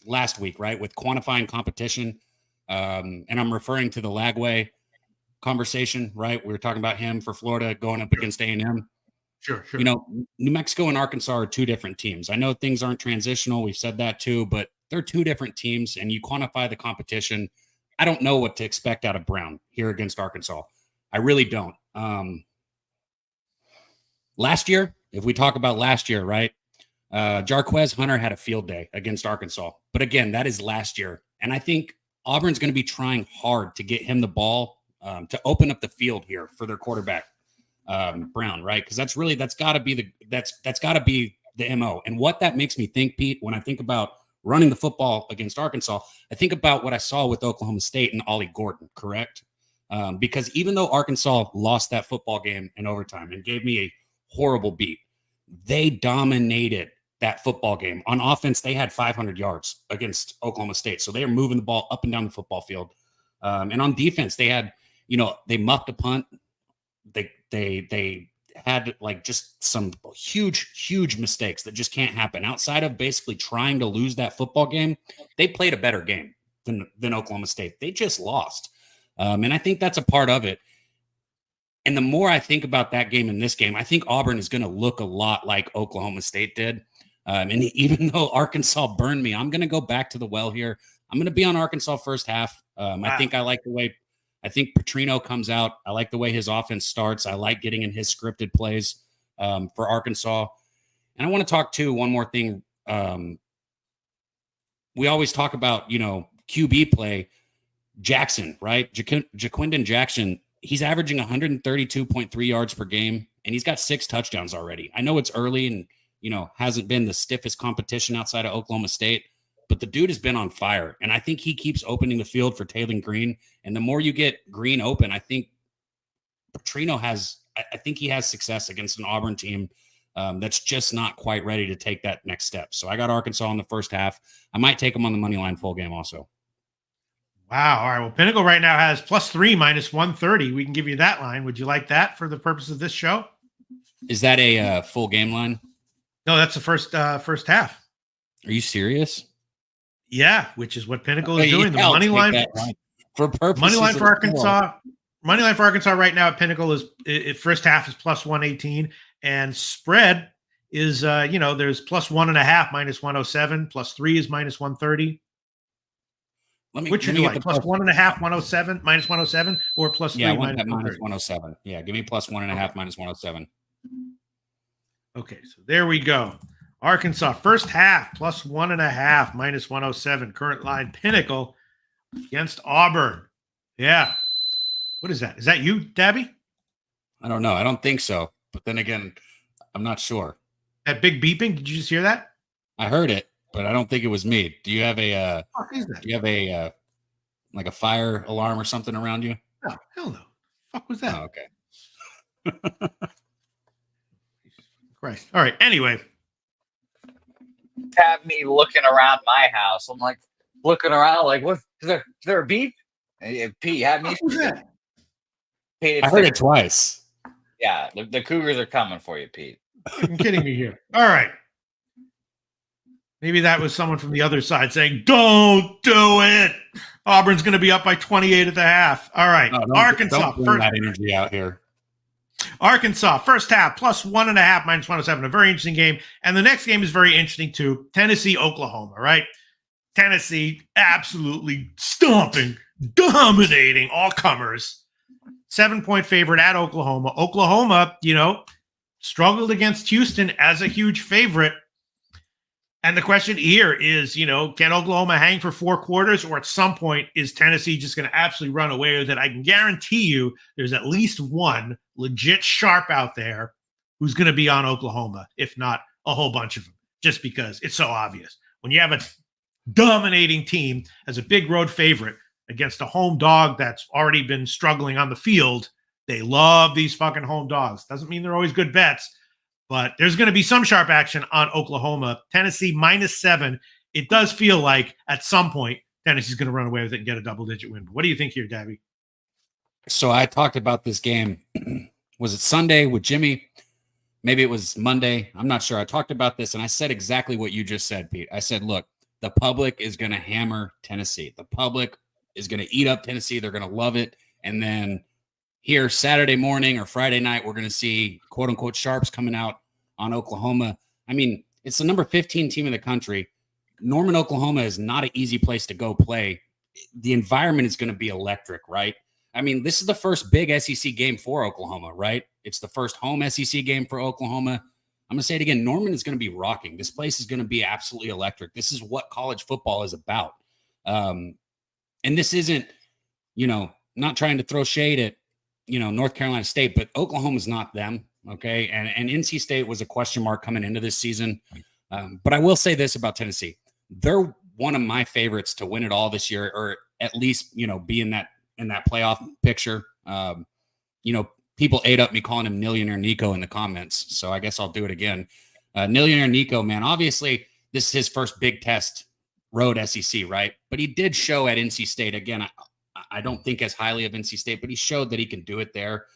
last week, right, with quantifying competition, and I'm referring to the Lagway conversation, right? We were talking about him for Florida going up against A&M. Sure. New Mexico and Arkansas are 2 different teams. I know things aren't transitional. We've said that too, but they're 2 different teams, and you quantify the competition. I don't know what to expect out of Brown here against Arkansas. I really don't. Last year, if we talk about last year, right? Jarquez Hunter had a field day against Arkansas. But again, that is last year. And I think Auburn's going to be trying hard to get him the ball to open up the field here for their quarterback, Brown, right? Because that's got to be the MO. And what that makes me think, Pete, when I think about running the football against Arkansas, I think about what I saw with Oklahoma State and Ollie Gordon, correct? Because even though Arkansas lost that football game in overtime and gave me a horrible beat, they dominated that football game. On offense, they had 500 yards against Oklahoma State. So they are moving the ball up and down the football field. And on defense, they had, they muffed a punt. They had like just some huge mistakes that just can't happen. Outside of basically trying to lose that football game, they played a better game than Oklahoma State. They just lost. And I think that's a part of it. And the more I think about that game and this game, I think Auburn is going to look a lot like Oklahoma State did. And even though Arkansas burned me, I'm going to go back to the well here. I'm going to be on Arkansas first half. I think I like the way Petrino comes out. I like the way his offense starts. I like getting in his scripted plays for Arkansas. And I want to talk too, one more thing. We always talk about, QB play. Jackson, right? Jaquindon Jackson, he's averaging 132.3 yards per game, and he's got 6 touchdowns already. I know it's early and, hasn't been the stiffest competition outside of Oklahoma State, but the dude has been on fire. And I think he keeps opening the field for Taylor Green. And the more you get Green open, I think Petrino I think he has success against an Auburn team that's just not quite ready to take that next step. So I got Arkansas in the first half. I might take them on the money line full game also. Wow. All right. Well, Pinnacle right now has +3 -130. We can give you that line. Would you like that for the purpose of this show? Is that a full game line? No, that's the first half. Are you serious? Yeah, which is what Pinnacle is doing. The money line for purposes money line for Arkansas. Money line for Arkansas right now at Pinnacle is first half is +118, and spread is there's +1.5 -107, +3 is -130. Which would you like? +1.5 107 -107 or +3 -107. Yeah, give me +1.5 -107. Okay, so there we go. Arkansas first half +1.5 -107. Current line Pinnacle against Auburn. Yeah. What is that? Is that you, Dabby? I don't know. I don't think so. But then again, I'm not sure. That big beeping? Did you just hear that? I heard it, but I don't think it was me. Do you have a like a fire alarm or something around you? No, hell no. Fuck was that? Oh, okay. Christ. All right. Anyway. Have me looking around my house. I'm like looking around, like, what is there a beep? And Pete had me. Pete, I heard it twice. Yeah, the Cougars are coming for you, Pete. You're kidding me here. All right. Maybe that was someone from the other side saying, "Don't do it." Auburn's going to be up by 28 at the half. All right. No, Arkansas. Don't bring that energy out here. Arkansas, first half, +1.5 -107. A very interesting game. And the next game is very interesting, too. Tennessee, Oklahoma, right? Tennessee absolutely stomping, dominating all comers. 7-point favorite at Oklahoma. Oklahoma, struggled against Houston as a huge favorite. And the question here is, can Oklahoma hang for 4 quarters, or at some point is Tennessee just going to absolutely run away with it? I can guarantee you there's at least one legit sharp out there who's going to be on Oklahoma, if not a whole bunch of them, just because it's so obvious. When you have a dominating team as a big road favorite against a home dog that's already been struggling on the field, they love these fucking home dogs. Doesn't mean they're always good bets. But there's going to be some sharp action on Oklahoma. Tennessee -7. It does feel like at some point Tennessee's going to run away with it and get a double-digit win. But what do you think here, Dabby? So I talked about this game. Was it Sunday with Jimmy? Maybe it was Monday. I'm not sure. I talked about this, and I said exactly what you just said, Pete. I said, look, the public is going to hammer Tennessee. The public is going to eat up Tennessee. They're going to love it. And then here Saturday morning or Friday night, we're going to see quote unquote sharps coming out on Oklahoma. I mean, it's the number 15 team in the country. Norman, Oklahoma is not an easy place to go play the environment is going to be electric, right? I mean, this is the first big SEC game for Oklahoma, right? It's the first home SEC game for Oklahoma. I'm going to say it again. Norman is going to be rocking. This place is going to be absolutely electric. This is what college football is about. And this isn't, not trying to throw shade at, North Carolina State, but Oklahoma's not them. Okay. And NC State was a question mark coming into this season. But I will say this about Tennessee. They're one of my favorites to win it all this year, or at least, be in that playoff picture. People ate up me calling him Millionaire Nico in the comments. So I guess I'll do it again. Millionaire Nico, man, obviously this is his first big test road SEC, right? But he did show at NC State. Again, I don't think as highly of NC State, but he showed that he can do it there.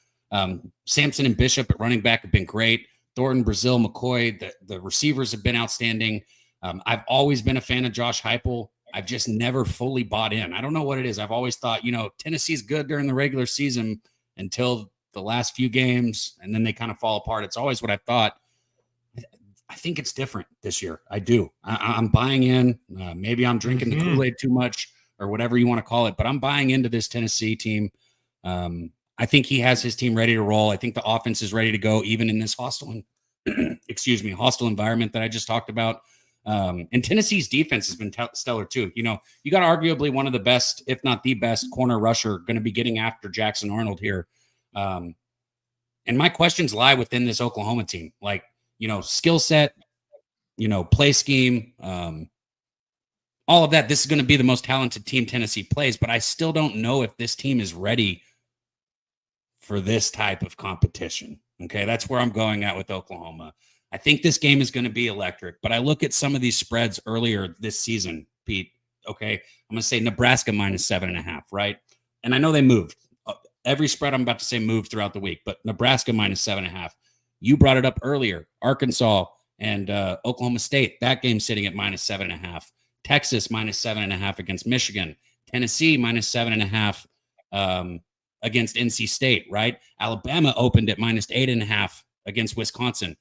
Sampson and Bishop at running back have been great. Thornton, Brazil, McCoy, the receivers have been outstanding. I've always been a fan of Josh Heupel. I've just never fully bought in. I don't know what it is. I've always thought, Tennessee's good during the regular season until the last few games, and then they kind of fall apart. It's always what I thought. I think it's different this year. I do. I'm buying in. Maybe I'm drinking the Kool-Aid too much or whatever you want to call it, but I'm buying into this Tennessee team. I think he has his team ready to roll. I think the offense is ready to go, even in this hostile environment that I just talked about. And Tennessee's defense has been stellar too. You got arguably one of the best, if not the best, corner rusher going to be getting after Jackson Arnold here. And my questions lie within this Oklahoma team, like, skill set, play scheme, all of that. This is going to be the most talented team Tennessee plays, but I still don't know if this team is ready for this type of competition. Okay. That's where I'm going at with Oklahoma. I think this game is going to be electric, but I look at some of these spreads earlier this season, Pete. Okay. I'm going to say Nebraska -7.5, right? And I know they moved. Every spread I'm about to say moved throughout the week, but Nebraska -7.5. You brought it up earlier. Arkansas and Oklahoma State, that game sitting at -7.5. Texas -7.5 against Michigan. Tennessee -7.5 against NC State, right? Alabama opened at -8.5 against Wisconsin.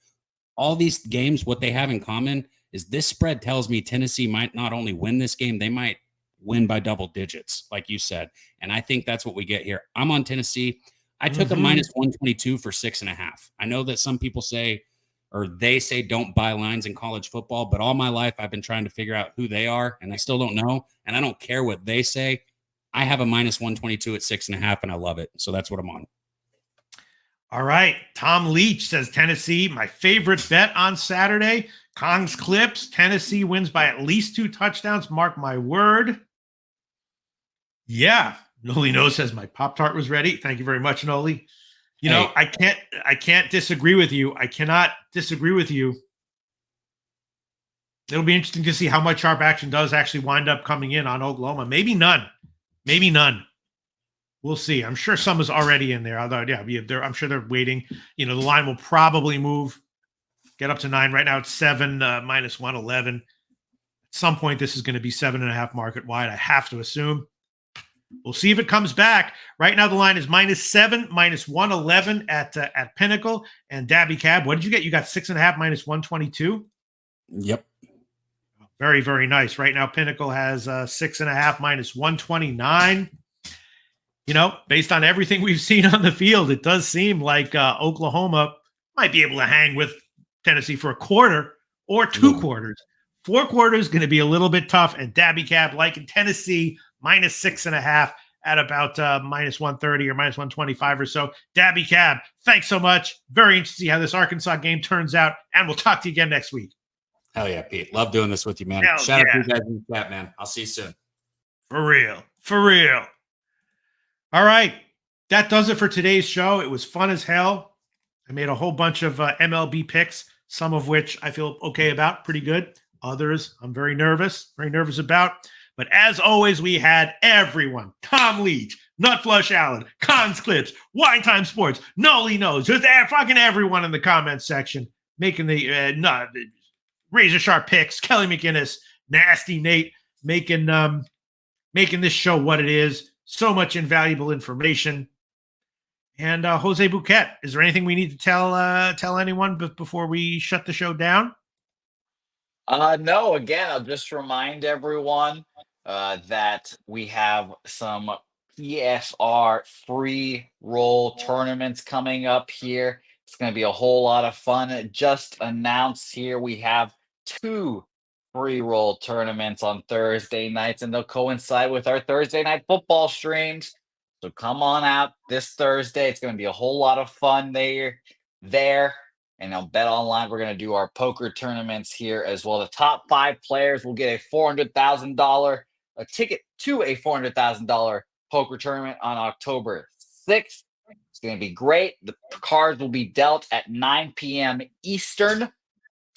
All these games, what they have in common is this spread tells me Tennessee might not only win this game, they might win by double digits, like you said. And I think that's what we get here. I'm on Tennessee. I took a -122 for 6.5. I know that some people say, or they say, don't buy lines in college football, but all my life I've been trying to figure out who they are, and I still don't know. And I don't care what they say. I have a -122 at 6.5, and I love it. So that's what I'm on. All right. Tom Leach says Tennessee, my favorite bet on Saturday. Kong's Clips. Tennessee wins by at least 2 touchdowns. Mark my word. Yeah. Noli No says my Pop-Tart was ready. Thank you very much, Noli. I can't disagree with you. I cannot disagree with you. It'll be interesting to see how much sharp action does actually wind up coming in on Oklahoma. Maybe none. We'll see. I'm sure some is already in there. Although, I'm sure they're waiting. The line will probably move, get up to 9. Right now it's 7 -111. At some point, this is going to be 7.5 market wide. I have to assume. We'll see if it comes back. Right now, the line is -7, -111 at Pinnacle. And Dabby Cab, what did you get? You got 6.5 -122. Yep. Very, very nice. Right now, Pinnacle has 6.5 -129. Based on everything we've seen on the field, it does seem like Oklahoma might be able to hang with Tennessee for a quarter or 2 quarters. 4 quarters going to be a little bit tough. And Dabby Cab liking Tennessee -6.5 at about -130 or -125 or so. Dabby Cab, thanks so much. Very interested to see how this Arkansas game turns out. And we'll talk to you again next week. Hell yeah, Pete. Love doing this with you, man. Shout out to you guys in the chat, man. I'll see you soon. For real. All right. That does it for today's show. It was fun as hell. I made a whole bunch of MLB picks, some of which I feel okay about, pretty good. Others I'm very nervous about. But as always, we had everyone. Tom Leach, Nutflush Allen, Cons Clips, Wine Time Sports, Noli Knows, just fucking everyone in the comments section making the razor sharp picks. Kelly McInnes, Nasty Nate, making this show what it is. So much invaluable information. And Jose Bouquett, is there anything we need to tell anyone before we shut the show down? No, again, I'll just remind everyone that we have some PSR free roll tournaments coming up here. It's going to be a whole lot of fun. Just announced here we have 2 free roll tournaments on Thursday nights, and they'll coincide with our Thursday night football streams. So come on out this Thursday. It's going to be a whole lot of fun there. And on Bet Online, we're going to do our poker tournaments here as well. The top 5 players will get a $400,000 a ticket to a $400,000 poker tournament on October 6th. It's going to be great. The cards will be dealt at 9 p.m. Eastern.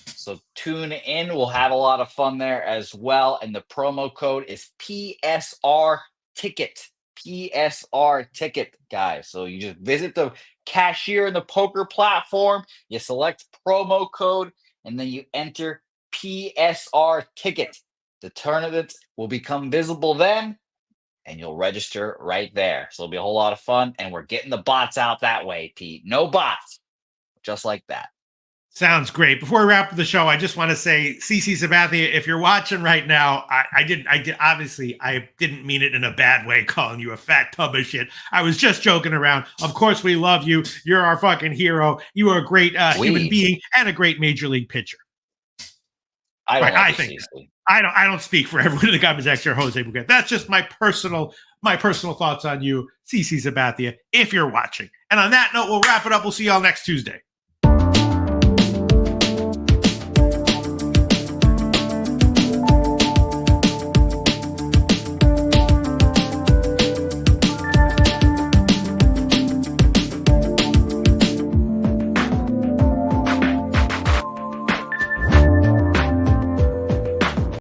So tune in. We'll have a lot of fun there as well. And the promo code is PSR Ticket. PSR Ticket, guys. So you just visit the cashier in the poker platform, you select promo code, and then you enter PSR Ticket. The tournament will become visible then, and you'll register right there. So it'll be a whole lot of fun, and we're getting the bots out that way, Pete. No bots, just like that. Sounds great. Before we wrap up the show, I just want to say, CC Sabathia, if you're watching right now, I didn't mean it in a bad way, calling you a fat tub of shit. I was just joking around. Of course, we love you. You're our fucking hero. You are a great human being and a great major league pitcher. I don't speak for everyone in the comments section. Jose Bouquett. That's just my personal thoughts on you, CC Sabathia, if you're watching. And on that note, we'll wrap it up. We'll see y'all next Tuesday.